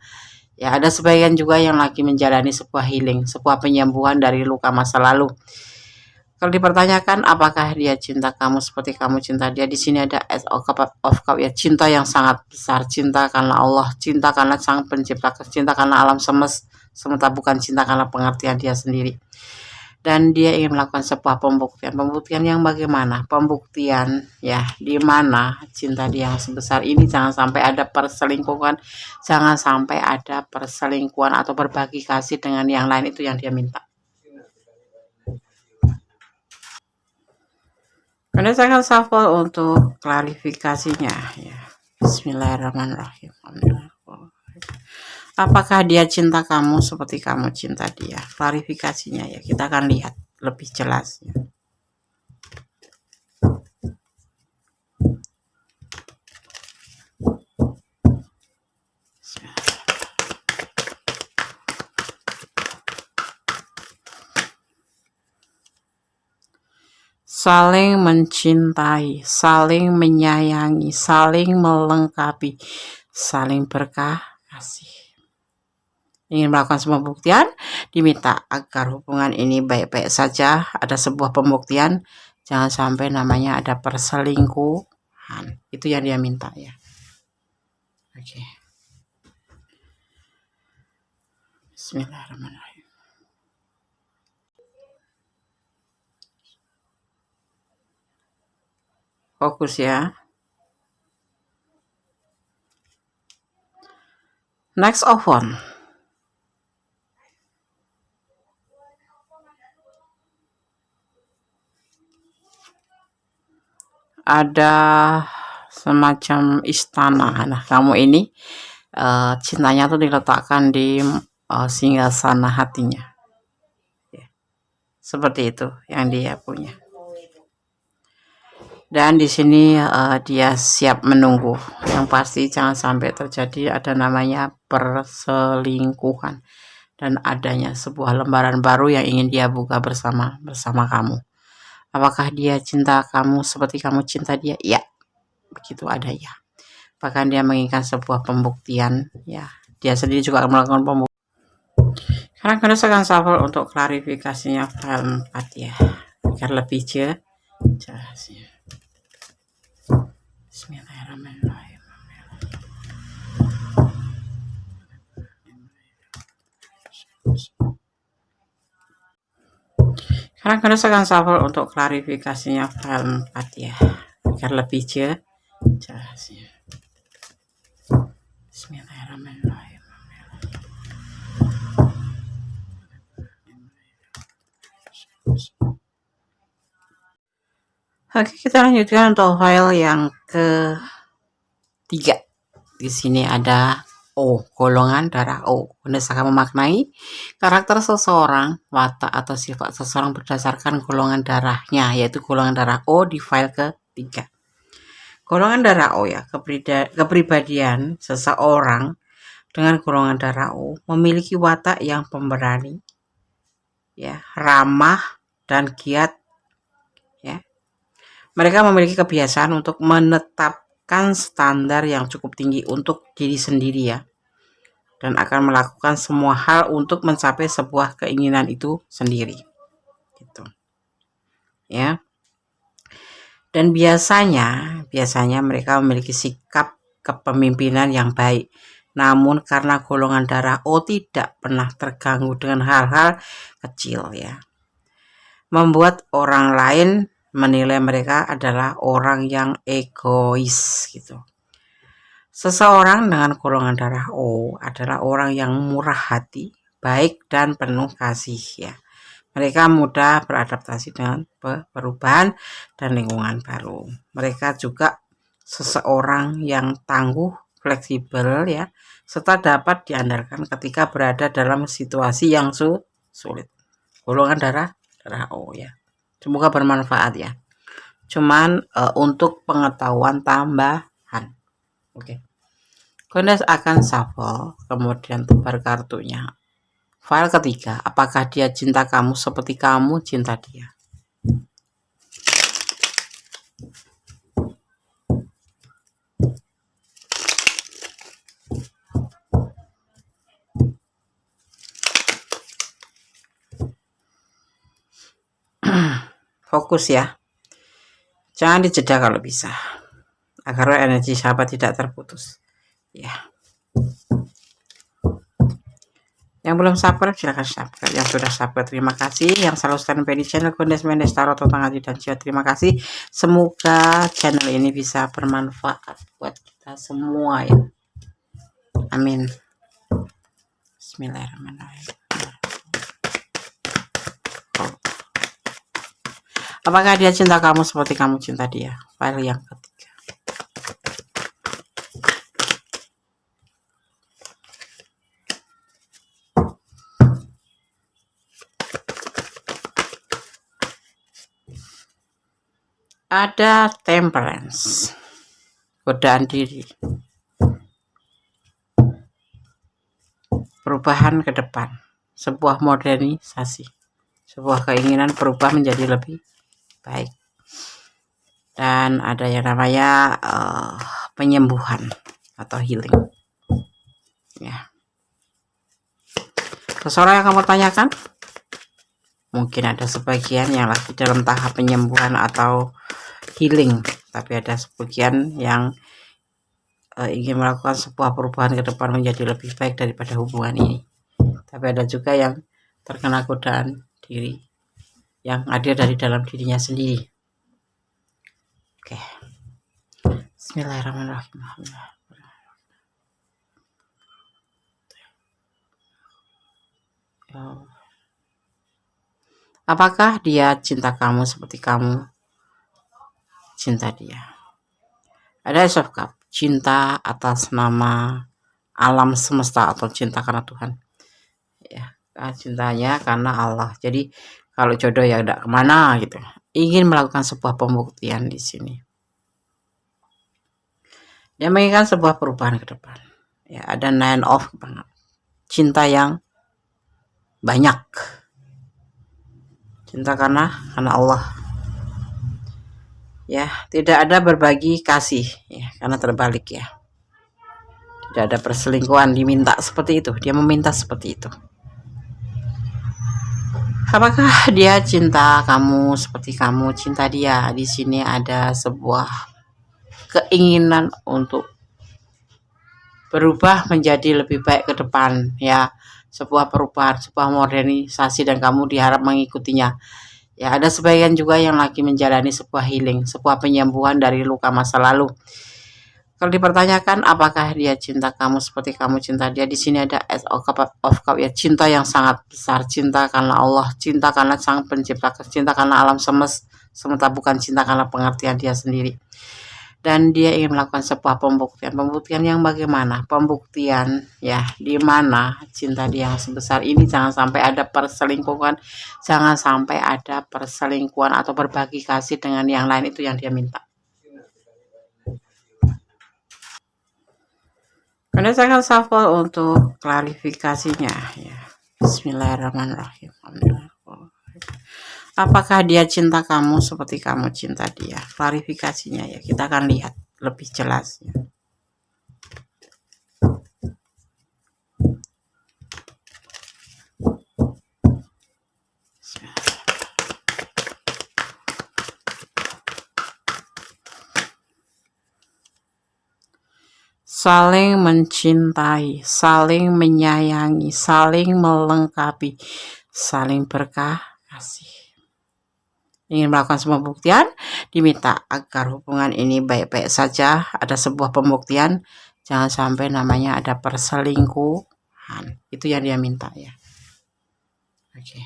ya. Ada sebagian juga yang lagi menjalani sebuah healing, sebuah penyembuhan dari luka masa lalu. Kalau dipertanyakan apakah dia cinta kamu seperti kamu cinta dia, di sini ada Ace of Cup ya, cinta yang sangat besar, cinta karena Allah, cinta karena Sang Pencipta, cinta karena alam semesta, bukan cinta karena pengertian dia sendiri. Dan dia ingin melakukan sebuah pembuktian yang bagaimana? Pembuktian ya, di mana cinta dia yang sebesar ini jangan sampai ada perselingkuhan, jangan sampai ada perselingkuhan atau berbagi kasih dengan yang lain, itu yang dia minta. Karena saya akan shuffle untuk klarifikasinya ya. Bismillahirrahmanirrahim. Apakah dia cinta kamu seperti kamu cinta dia? Klarifikasinya ya, kita akan lihat lebih jelas ya. Saling mencintai, saling menyayangi, saling melengkapi, saling berkasih. Ingin melakukan sebuah pembuktian, diminta agar hubungan ini baik-baik saja. Ada sebuah pembuktian, jangan sampai namanya ada perselingkuhan. Itu yang dia minta ya. Oke. Bismillahirrahmanirrahim. Fokus ya. Next of one. Ada semacam istana. Nah, kamu ini cintanya tuh diletakkan di singgasana hatinya. Seperti itu yang dia punya. Dan di sini dia siap menunggu. Yang pasti jangan sampai terjadi ada namanya perselingkuhan dan adanya sebuah lembaran baru yang ingin dia buka bersama kamu. Apakah dia cinta kamu seperti kamu cinta dia? Ya, begitu adanya. Bahkan dia menginginkan sebuah pembuktian, ya. Dia sendiri juga akan melakukan pembuktian. Sekarang kita akan shuffle untuk klarifikasinya file 4 ya, agar lebih jelas ya. Bismillahirrahmanirrahim. Sekarang kita akan shuffle untuk klarifikasinya file 4 ya, agar lebih jelas ya. Bismillahirrahmanirrahim. Oke, kita lanjutkan untuk file yang ketiga. Di sini ada O, golongan darah O. Anda akan memaknai karakter seseorang, watak atau sifat seseorang berdasarkan golongan darahnya, yaitu golongan darah O di file ketiga. Golongan darah O ya, kepribadian seseorang dengan golongan darah O memiliki watak yang pemberani, ya, ramah dan giat. Ya, mereka memiliki kebiasaan untuk menetapkan standar yang cukup tinggi untuk diri sendiri ya, dan akan melakukan semua hal untuk mencapai sebuah keinginan itu sendiri, gitu ya. Dan biasanya mereka memiliki sikap kepemimpinan yang baik. Namun karena golongan darah O tidak pernah terganggu dengan hal-hal kecil ya, membuat orang lain menilai mereka adalah orang yang egois gitu. Seseorang dengan golongan darah O adalah orang yang murah hati, baik dan penuh kasih ya. Mereka mudah beradaptasi dengan perubahan dan lingkungan baru. Mereka juga seseorang yang tangguh, fleksibel ya, serta dapat diandalkan ketika berada dalam situasi yang sulit. Golongan darah O ya. Semoga bermanfaat ya. Cuman untuk pengetahuan tambahan. Oke. Kalian akan shuffle, kemudian tebar kartunya. File ketiga, apakah dia cinta kamu seperti kamu cinta dia? Fokus ya. Jangan dijeda kalau bisa, agar energi sahabat tidak terputus. Ya. Yang belum subscribe silahkan subscribe. Yang sudah subscribe terima kasih. Yang selalu stand by di channel Gondes Mendes Tarot Tentang Hati dan Jiwa terima kasih. Semoga channel ini bisa bermanfaat buat kita semua ya. Amin. Bismillahirrahmanirrahim. Apakah dia cinta kamu seperti kamu cinta dia? File yang ketiga. Ada temperance, godaan diri, perubahan ke depan, sebuah modernisasi, sebuah keinginan berubah menjadi lebih baik, dan ada yang namanya penyembuhan atau healing ya. Seseorang yang kamu tanyakan, mungkin ada sebagian yang lagi dalam tahap penyembuhan atau healing, tapi ada sebagian yang ingin melakukan sebuah perubahan ke depan menjadi lebih baik daripada hubungan ini. Tapi ada juga yang terkena godaan diri yang hadir dari dalam dirinya sendiri. Oke. Bismillahirrahmanirrahim. Apakah dia cinta kamu seperti kamu cinta dia? Ada Ace of Cup, cinta atas nama alam semesta atau cinta karena Tuhan ya, cintanya karena Allah. Jadi kalau jodoh ya udah kemana gitu, ingin melakukan sebuah pembuktian di sini. Dia menginginkan sebuah perubahan ke depan. Ya, ada nine of cinta yang banyak. Cinta karena Allah. Ya, tidak ada berbagi kasih ya, karena terbalik ya. Tidak ada perselingkuhan, diminta seperti itu. Dia meminta seperti itu. Apakah dia cinta kamu seperti kamu cinta dia? Di sini ada sebuah keinginan untuk berubah menjadi lebih baik ke depan ya, sebuah perubahan, sebuah modernisasi, dan kamu diharap mengikutinya. Ya, ada sebagian juga yang lagi menjalani sebuah healing, sebuah penyembuhan dari luka masa lalu. Kalau dipertanyakan apakah dia cinta kamu seperti kamu cinta dia, di sini ada Ace of Cups ya, cinta yang sangat besar, cinta karena Allah, cinta karena Sang Pencipta, cinta karena alam semesta, bukan cinta karena pengertian dia sendiri. Dan dia ingin melakukan sebuah pembuktian yang bagaimana? Pembuktian ya, di mana cinta dia yang sebesar ini jangan sampai ada perselingkuhan, jangan sampai ada perselingkuhan atau berbagi kasih dengan yang lain, itu yang dia minta. Karena saya akan shuffle untuk klarifikasinya ya. Bismillahirrahmanirrahim. Apakah dia cinta kamu seperti kamu cinta dia? Klarifikasinya ya, kita akan lihat lebih jelas ya. Saling mencintai, saling menyayangi, saling melengkapi, saling berkasih. Ingin melakukan sebuah pembuktian, diminta agar hubungan ini baik-baik saja. Ada sebuah pembuktian, jangan sampai namanya ada perselingkuhan. Itu yang dia minta ya. Oke.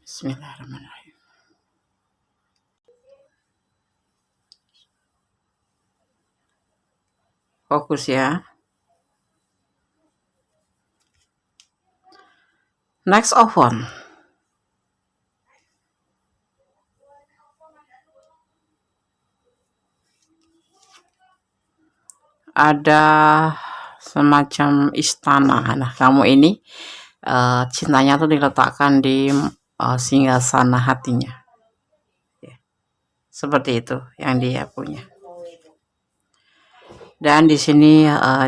Bismillahirrahmanirrahim. Fokus ya. Next of one. Ada semacam istana. Nah, kamu ini cintanya tuh diletakkan di singgasana hatinya. Seperti itu yang dia punya. Dan di sini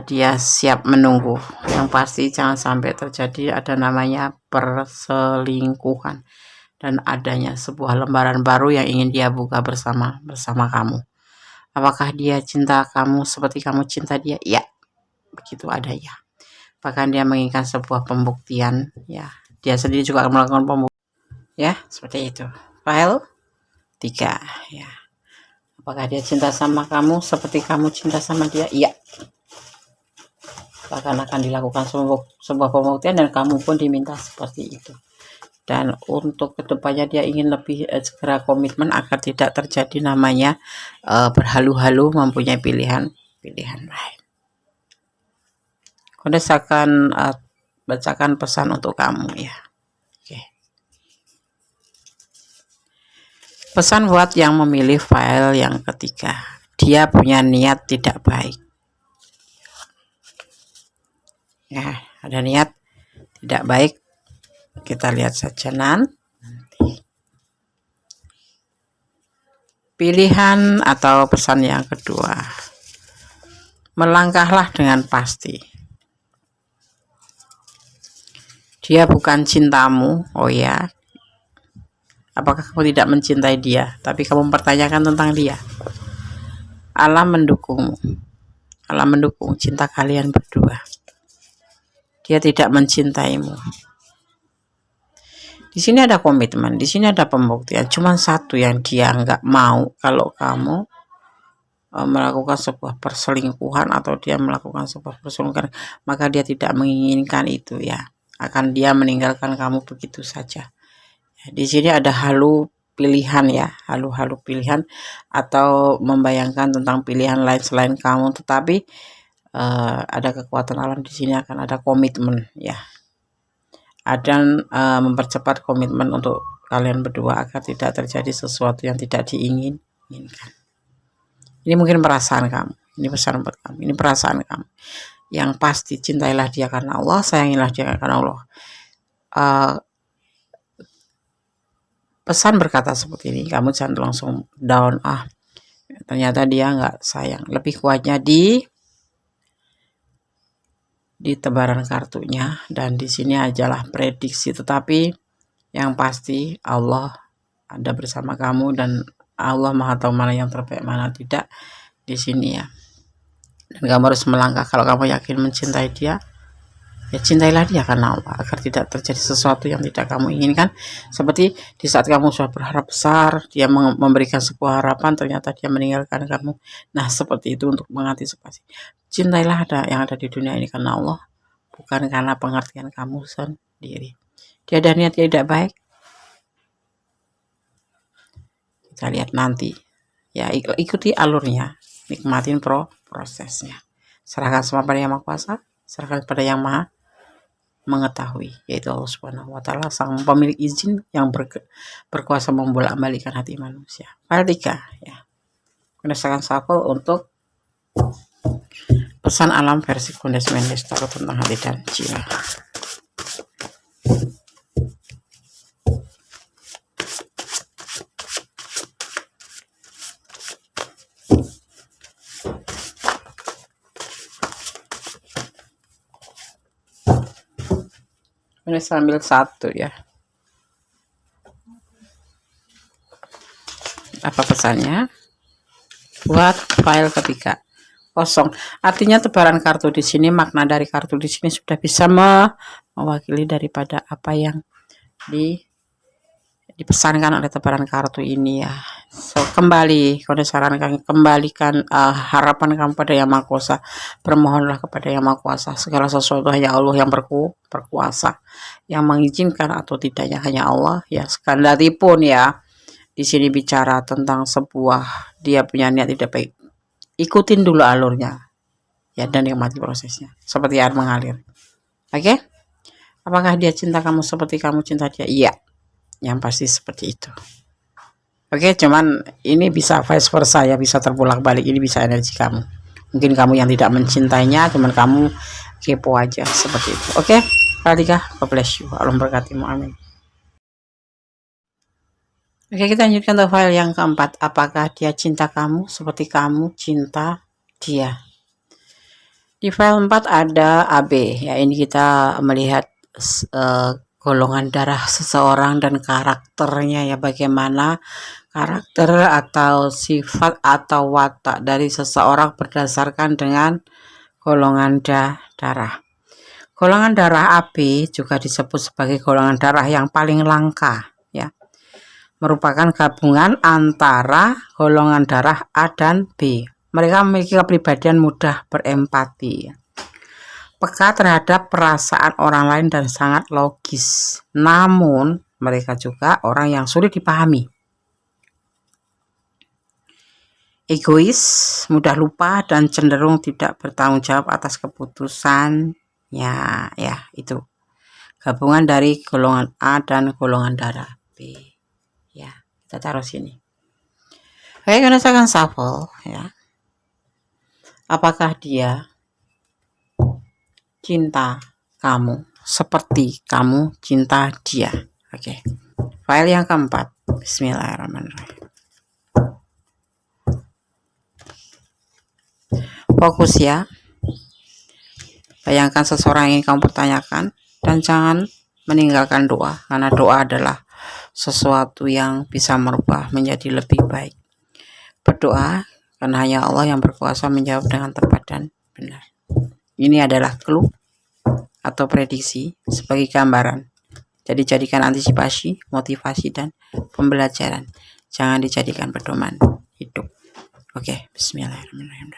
dia siap menunggu. Yang pasti jangan sampai terjadi ada namanya perselingkuhan dan adanya sebuah lembaran baru yang ingin dia buka bersama kamu. Apakah dia cinta kamu seperti kamu cinta dia? Ya, begitu adanya. Bahkan dia menginginkan sebuah pembuktian ya. Dia sendiri juga akan melakukan pembuktian. Ya, seperti itu. File 3 ya. Apakah dia cinta sama kamu seperti kamu cinta sama dia? Iya. Bahkan akan dilakukan sebuah pembuktian dan kamu pun diminta seperti itu. Dan untuk kedepannya dia ingin lebih segera komitmen agar tidak terjadi namanya berhalu-halu mempunyai pilihan lain. Kodes akan bacakan pesan untuk kamu ya. Oke. Pesan buat yang memilih file yang ketiga. Dia punya niat tidak baik. Ya, ada niat tidak baik. Kita lihat saja nanti. Pilihan atau pesan yang kedua. Melangkahlah dengan pasti. Dia bukan cintamu. Oh ya. Apakah kamu tidak mencintai dia, tapi kamu mempertanyakan tentang dia? Alam mendukungmu. Alam mendukung cinta kalian berdua. Dia tidak mencintaimu. Di sini ada komitmen, di sini ada pembuktian. Cuma satu yang dia nggak mau, kalau kamu melakukan sebuah perselingkuhan atau dia melakukan sebuah perselingkuhan, maka dia tidak menginginkan itu ya. Akan dia meninggalkan kamu begitu saja. Di sini ada halu pilihan ya, halu-halu pilihan atau membayangkan tentang pilihan lain selain kamu, tetapi ada kekuatan alam di sini, akan ada komitmen ya. dan mempercepat komitmen untuk kalian berdua agar tidak terjadi sesuatu yang tidak diinginkan. Ini mungkin perasaan kamu, ini pesan buat kamu, ini perasaan kamu. Yang pasti cintailah dia karena Allah, sayangilah dia karena Allah. Pesan berkata seperti ini, kamu jangan langsung down, ternyata dia nggak sayang. Lebih kuatnya di tebaran kartunya, dan di sini ajalah prediksi, tetapi yang pasti Allah ada bersama kamu dan Allah Maha tahu mana yang terbaik mana tidak di sini ya. Dan kamu harus melangkah. Kalau kamu yakin mencintai dia, ya cintailah dia karena Allah, agar tidak terjadi sesuatu yang tidak kamu inginkan. Seperti di saat kamu sudah berharap besar, dia memberikan sebuah harapan, ternyata dia meninggalkan kamu. Nah, seperti itu untuk mengantisipasi. Cintailah yang ada di dunia ini karena Allah, bukan karena pengertian kamu sendiri. Dia ada niat tidak baik, kita lihat nanti ya. Ikuti alurnya, nikmatin prosesnya, serahkan semua pada Yang Maha Kuasa, serahkan pada Yang Maha mengetahui, yaitu Allah Subhanahu wa Ta'ala, sang pemilik izin yang berkuasa membolak-balikan hati manusia. File 3 ya, berdasarkan shuffle untuk pesan alam versi Kondes Mendes Tarot tentang hati dan jiwa. Ini sambil satu ya. Apa pesannya? Buat file ketiga, kosong. Artinya tebaran kartu di sini, makna dari kartu di sini sudah bisa mewakili daripada apa yang dipesankan oleh tebaran kartu ini ya. So, kembali, kalau sarankan kembalikan harapan kamu pada Yang Maha Kuasa. Bermohonlah kepada Yang Maha Kuasa. Segala sesuatu hanya Allah yang berkuasa. Yang mengizinkan atau tidaknya hanya Allah ya. Sekandatipun ya, di sini bicara tentang sebuah dia punya niat tidak baik, ikutin dulu alurnya ya, dan nikmati prosesnya seperti air mengalir. Oke? Apakah dia cinta kamu seperti kamu cinta dia? Iya, yang pasti seperti itu. Oke, cuman ini bisa vice versa ya, bisa terbolak balik. Ini bisa energi kamu, mungkin kamu yang tidak mencintainya, cuman kamu kepo aja seperti itu. Oke, Kak, God bless you, Allah memberkatimu, amin. Oke, kita lanjutkan ke file yang keempat. Apakah dia cinta kamu seperti kamu cinta dia? Di file 4 ada AB ya, ini kita melihat golongan darah seseorang dan karakternya ya, bagaimana karakter atau sifat atau watak dari seseorang berdasarkan dengan golongan darah. Golongan darah AB juga disebut sebagai golongan darah yang paling langka ya, merupakan gabungan antara golongan darah A dan B. Mereka memiliki kepribadian mudah berempati, peka terhadap perasaan orang lain dan sangat logis. Namun mereka juga orang yang sulit dipahami, egois, mudah lupa, dan cenderung tidak bertanggung jawab atas keputusannya ya. Itu gabungan dari golongan A dan golongan darah B ya. Kita taruh sini. Oke, kita akan shuffle ya. Apakah dia cinta kamu seperti kamu cinta dia? Oke. File yang keempat, bismillahirrahmanirrahim. Fokus ya. Bayangkan seseorang yang kamu pertanyakan, dan jangan meninggalkan doa, karena doa adalah sesuatu yang bisa merubah menjadi lebih baik. Berdoa karena hanya Allah yang berkuasa menjawab dengan tepat dan benar. Ini adalah clue atau prediksi sebagai gambaran. Jadi jadikan antisipasi, motivasi, dan pembelajaran. Jangan dijadikan pedoman hidup. Oke, bismillahirrahmanirrahim.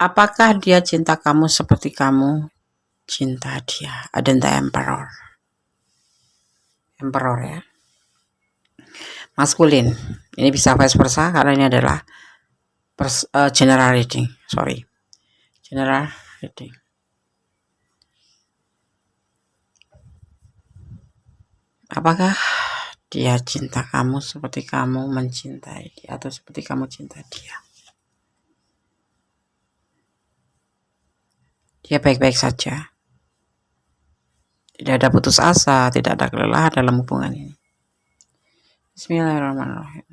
Apakah dia cinta kamu seperti kamu cinta dia? Ada Emperor. Emperor ya. Maskulin. Ini bisa vice versa karena ini adalah general reading. General reading. Apakah dia cinta kamu seperti kamu mencintai dia, atau seperti kamu cinta dia? Dia baik-baik saja. Tidak ada putus asa, tidak ada kelelahan dalam hubungan ini. Bismillahirrahmanirrahim.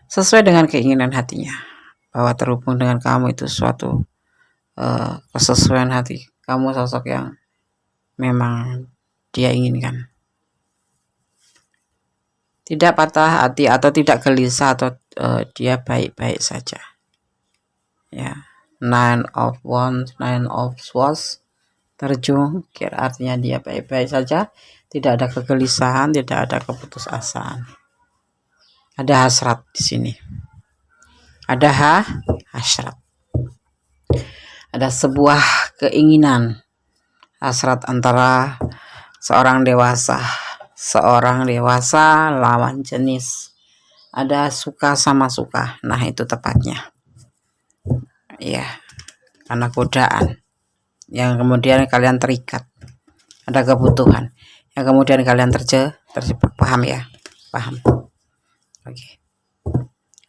Sesuai dengan keinginan hatinya, bahwa terhubung dengan kamu itu suatu kesesuaian hati. Kamu sosok yang memang dia inginkan. Tidak patah hati atau tidak gelisah, atau dia baik-baik saja. Ya, 9 of Wands, 9 of Swords terjungkir, artinya dia baik-baik saja, tidak ada kegelisahan, tidak ada keputusasaan. Ada hasrat di sini. Ada hasrat. Ada sebuah keinginan, hasrat antara seorang dewasa lawan jenis. Ada suka sama suka. Nah, itu tepatnya. Ya, karena godaan yang kemudian kalian terikat. Ada kebutuhan yang kemudian kalian terjebak. Paham ya? Paham. Oke.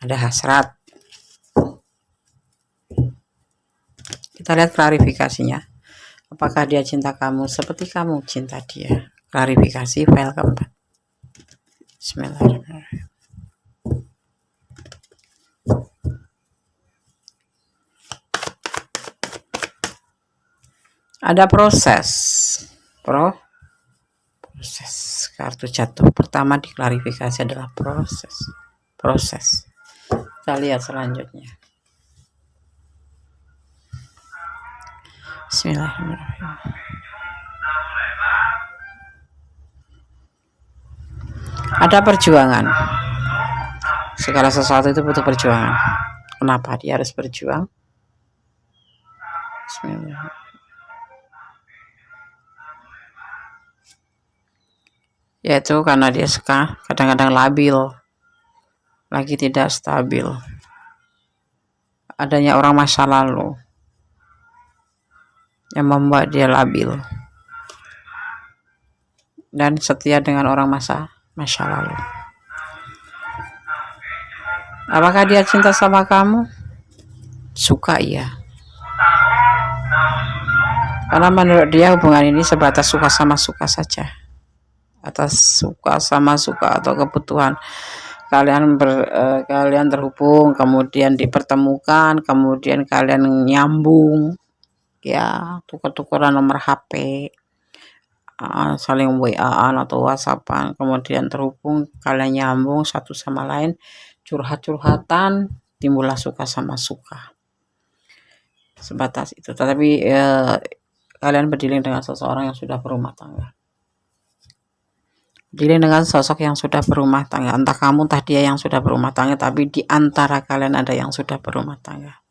Ada hasrat. Kita lihat klarifikasinya. Apakah dia cinta kamu seperti kamu cinta dia? Klarifikasi file keempat. Bismillahirrahmanirrahim. Ada proses. Kartu jatuh pertama di klarifikasi adalah proses. Kita lihat selanjutnya. Bismillahirrahmanirrahim. Ada perjuangan. Segala sesuatu itu butuh perjuangan. Kenapa dia harus berjuang? Bismillahirrahmanirrahim. Yaitu karena dia suka kadang-kadang labil, lagi tidak stabil. Adanya orang masa lalu yang membuat dia labil dan setia dengan orang masa lalu. Apakah dia cinta sama kamu? Suka, iya. Karena menurut dia hubungan ini sebatas suka sama suka saja. Atas suka sama suka atau kebutuhan. Kalian terhubung, kemudian dipertemukan, kemudian kalian nyambung. Ya, tukar-tukaran nomor HP, saling WA-an atau WhatsApp-an, kemudian terhubung, kalian nyambung satu sama lain, curhat-curhatan, timbullah suka sama suka. Sebatas itu. Tetapi kalian berdiling dengan seseorang yang sudah berumah tangga. Berdiling dengan sosok yang sudah berumah tangga. Entah kamu, entah dia yang sudah berumah tangga, tapi di antara kalian ada yang sudah berumah tangga.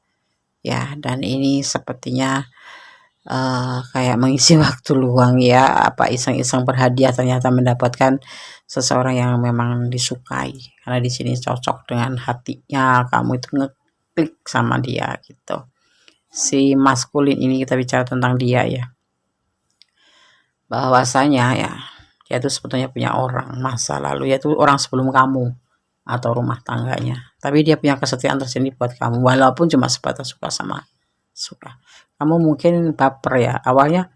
Ya, dan ini sepertinya kayak mengisi waktu luang ya, apa iseng-iseng berhadiah, ternyata mendapatkan seseorang yang memang disukai, karena di sini cocok dengan hatinya, kamu itu ngeklik sama dia gitu. Si maskulin ini kita bicara tentang dia ya, bahwasanya ya dia itu sebetulnya punya orang masa lalu, yaitu orang sebelum kamu atau rumah tangganya, tapi dia punya kesetiaan tersendiri buat kamu, walaupun cuma sebatas suka sama suka. Kamu mungkin baper ya, awalnya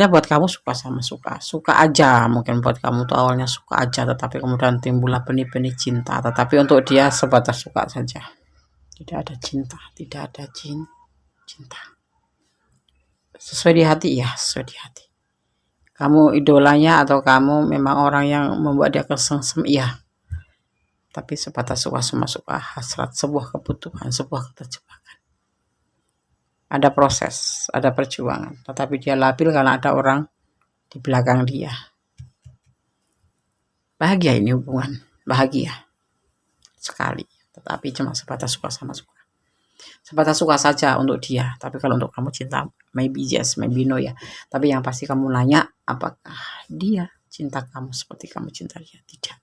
buat kamu suka sama suka aja, mungkin buat kamu tuh awalnya suka aja, tetapi kemudian timbullah benih-benih cinta, tetapi untuk dia sebatas suka saja, tidak ada cinta, cinta sesuai di hati ya, sesuai di hati. Kamu idolanya atau kamu memang orang yang membuat dia kesengsem, iya, tapi sebatas suka sama suka, hasrat, sebuah kebutuhan, sebuah keterjebakan. Ada proses, ada perjuangan, tetapi dia labil karena ada orang di belakang dia. Bahagia ini hubungan, bahagia sekali, tetapi cuma sebatas suka sama suka. Sebatas suka saja untuk dia, tapi kalau untuk kamu cinta, maybe yes, maybe no ya. Tapi yang pasti kamu nanya, apakah dia cinta kamu seperti kamu cinta dia? Tidak.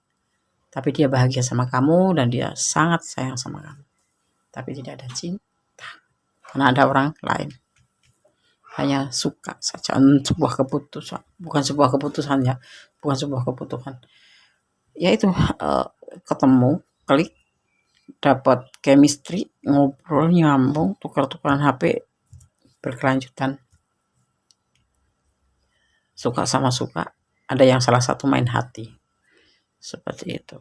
Tapi dia bahagia sama kamu dan dia sangat sayang sama kamu. Tapi tidak ada cinta. Karena ada orang lain. Hanya suka saja. Sebuah keputusan. Bukan sebuah keputusan ya. Bukan sebuah kebutuhan. Yaitu ketemu, klik, dapat chemistry, ngobrol, nyambung, tukar-tukaran HP, berkelanjutan. Suka sama suka. Ada yang salah satu main hati. Seperti itu.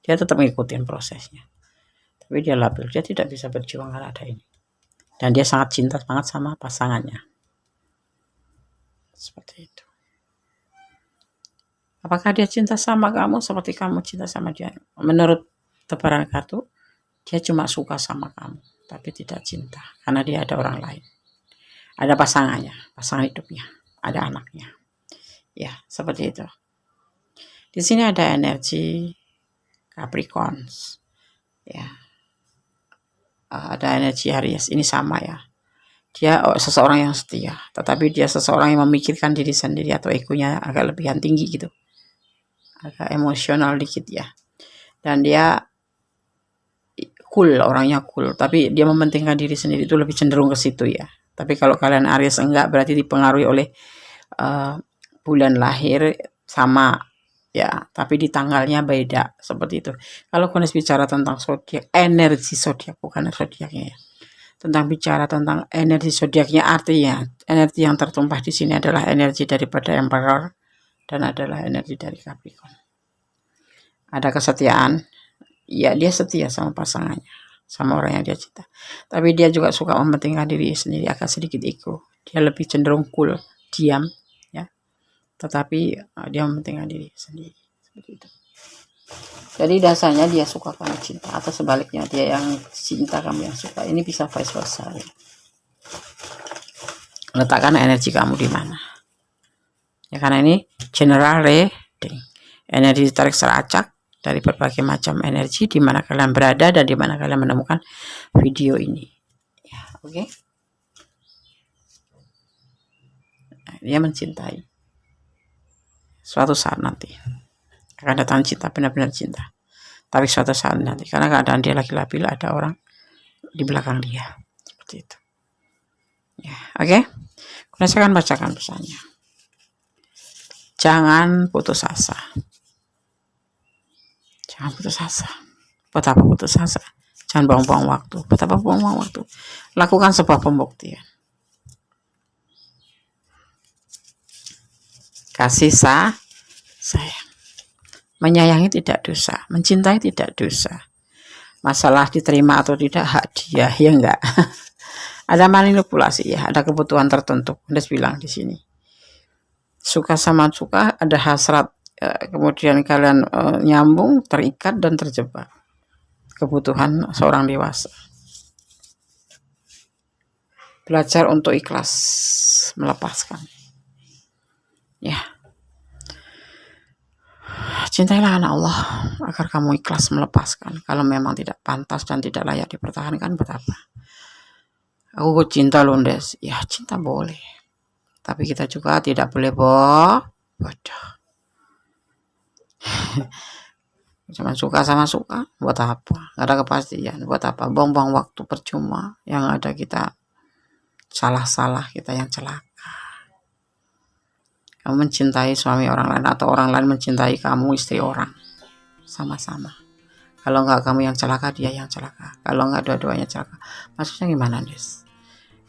Dia tetap mengikuti prosesnya. Tapi dia labil. Dia tidak bisa berjuang karena ada ini. Dan dia sangat cinta banget sama pasangannya. Seperti itu. Apakah dia cinta sama kamu seperti kamu cinta sama dia? Menurut tebaran kartu, dia cuma suka sama kamu, tapi tidak cinta. Karena dia ada orang lain. Ada pasangannya, pasangan hidupnya, ada anaknya. Ya, seperti itu. Di sini ada energi Capricorns. Ya. Ada energi Aries. Ini sama ya. Dia seseorang yang setia, tetapi dia seseorang yang memikirkan diri sendiri atau egonya agak lebihan tinggi gitu. Agak emosional dikit ya. Dan dia cool, orangnya cool, tapi dia mementingkan diri sendiri, itu lebih cenderung ke situ ya. Tapi kalau kalian Aries enggak, berarti dipengaruhi oleh bulan lahir sama ya, tapi di tanggalnya beda seperti itu. Kalau kalian bicara tentang zodiak, energi zodiak, bukan zodiaknya ya. Tentang bicara tentang energi zodiaknya, artinya energi yang tertumpah di sini adalah energi daripada Emperor dan adalah energi dari Capricorn. Ada kesetiaan, ya dia setia sama pasangannya, sama orang yang dia cinta. Tapi dia juga suka mementingkan diri sendiri, agak sedikit ego. Dia lebih cenderung cool, diam, ya. Tetapi dia mementingkan diri sendiri, seperti itu. Jadi dasarnya dia suka kamu cinta, atau sebaliknya dia yang cinta kamu yang suka. Ini bisa vice versa. Ya. Letakkan energi kamu di mana. Ya karena ini general reading. Energi ditarik secara acak dari berbagai macam energi di mana kalian berada dan di mana kalian menemukan video ini. Ya, oke. Okay? Nah, dia mencintai. Suatu saat nanti akan datang cinta, benar-benar cinta. Tapi suatu saat nanti, karena keadaan dia lagi labil, ada orang di belakang dia. Seperti itu. Ya, oke. Okay? Kemudian saya akan bacakan pesannya. Jangan putus asa. Jangan putus asa. Buat apa putus asa? Jangan buang-buang waktu. Buat apa buang-buang waktu? Lakukan sebuah pembuktian. Kasih sayang. Menyayangi tidak dosa. Mencintai tidak dosa. Masalah diterima atau tidak hak dia, ya enggak. Ada manipulasi ya, ada kebutuhan tertentu. Anda bilang di sini. Suka sama suka, ada hasrat, kemudian kalian nyambung, terikat dan terjebak. Kebutuhan seorang dewasa. Belajar untuk ikhlas, melepaskan. Ya. Cintailah anak Allah agar kamu ikhlas melepaskan. Kalau memang tidak pantas dan tidak layak dipertahankan, betapa? Aku cinta Londes. Ya, cinta boleh. Tapi kita juga tidak boleh bodoh. Cuma suka sama suka, buat apa? Gak ada kepastian, buat apa? Buang-buang waktu percuma. Yang ada kita salah-salah, kita yang celaka. Kamu mencintai suami orang lain atau orang lain mencintai kamu, istri orang. Sama-sama. Kalau enggak kamu yang celaka, dia yang celaka. Kalau enggak dua-duanya celaka. Maksudnya gimana, Des?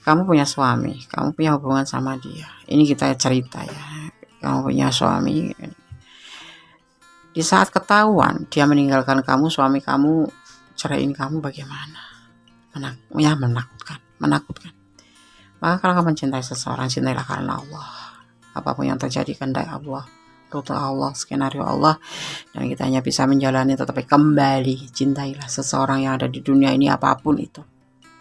Kamu punya suami, kamu punya hubungan sama dia. Ini kita cerita ya. Kamu punya suami. Di saat ketahuan dia meninggalkan kamu, suami kamu ceraiin kamu, bagaimana? Menakutkan. Maka kalau kamu mencintai seseorang, cintailah karena Allah. Apapun yang terjadi kehendak Allah, rute Allah, skenario Allah, dan kita hanya bisa menjalani tetapi kembali cintailah seseorang yang ada di dunia ini, apapun itu,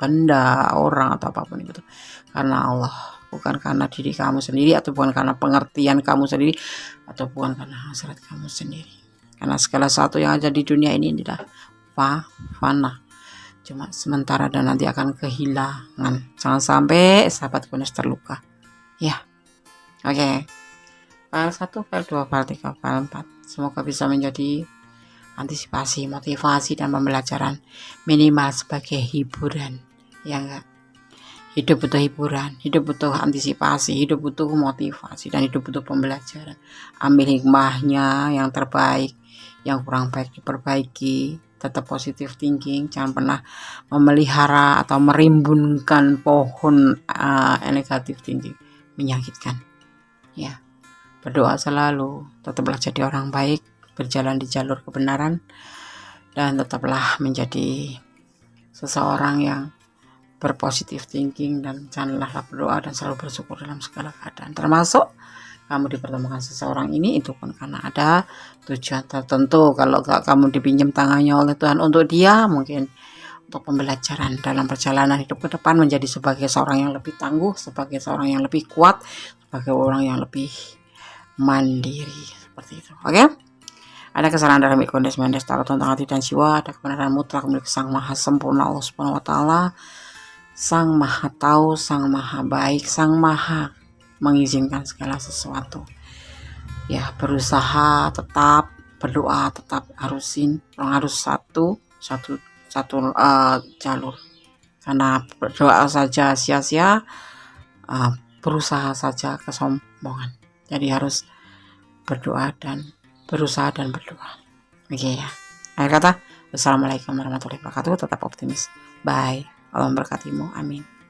benda, orang atau apapun itu, karena Allah, bukan karena diri kamu sendiri atau bukan karena pengertian kamu sendiri atau bukan karena hasrat kamu sendiri, karena segala sesuatu yang ada di dunia ini adalah fana, cuma sementara dan nanti akan kehilangan. Jangan sampai sahabat Kunes terluka ya. Oke. File 1, file 2, file 3, file 4. Semoga bisa menjadi antisipasi, motivasi, dan pembelajaran minimal sebagai hiburan. Ya enggak? Hidup butuh hiburan, hidup butuh antisipasi, hidup butuh motivasi, dan hidup butuh pembelajaran. Ambil hikmahnya yang terbaik, yang kurang baik diperbaiki. Tetap positive thinking, jangan pernah memelihara atau merimbunkan pohon negative thinking, menyakitkan. Ya, berdoa selalu, tetaplah jadi orang baik, berjalan di jalur kebenaran, dan tetaplah menjadi seseorang yang berpositif thinking, dan janganlah berdoa dan selalu bersyukur dalam segala keadaan, termasuk kamu dipertemukan seseorang ini itu pun karena ada tujuan tertentu. Kalau gak kamu dipinjam tangannya oleh Tuhan untuk dia, mungkin untuk pembelajaran dalam perjalanan hidup ke depan, menjadi sebagai seorang yang lebih tangguh, sebagai seorang yang lebih kuat, sebagai orang yang lebih mandiri, seperti itu. Oke? Ada kesalahan dalam ikondes mendes taruh tentang hati dan jiwa, ada kebenaran mutlak milik Sang Maha Sempurna Allah Subhanahu wa Ta'ala, Sang Maha Tahu, Sang Maha Baik, Sang Maha mengizinkan segala sesuatu. Ya, berusaha tetap berdoa, tetap harus satu jalur. Karena berdoa saja sia-sia, berusaha saja kesombongan. Jadi harus berdoa dan berusaha dan berdoa. Oke ya. Akhir kata, wassalamualaikum warahmatullahi wabarakatuh. Tetap optimis. Bye. Allah memberkatimu. Amin.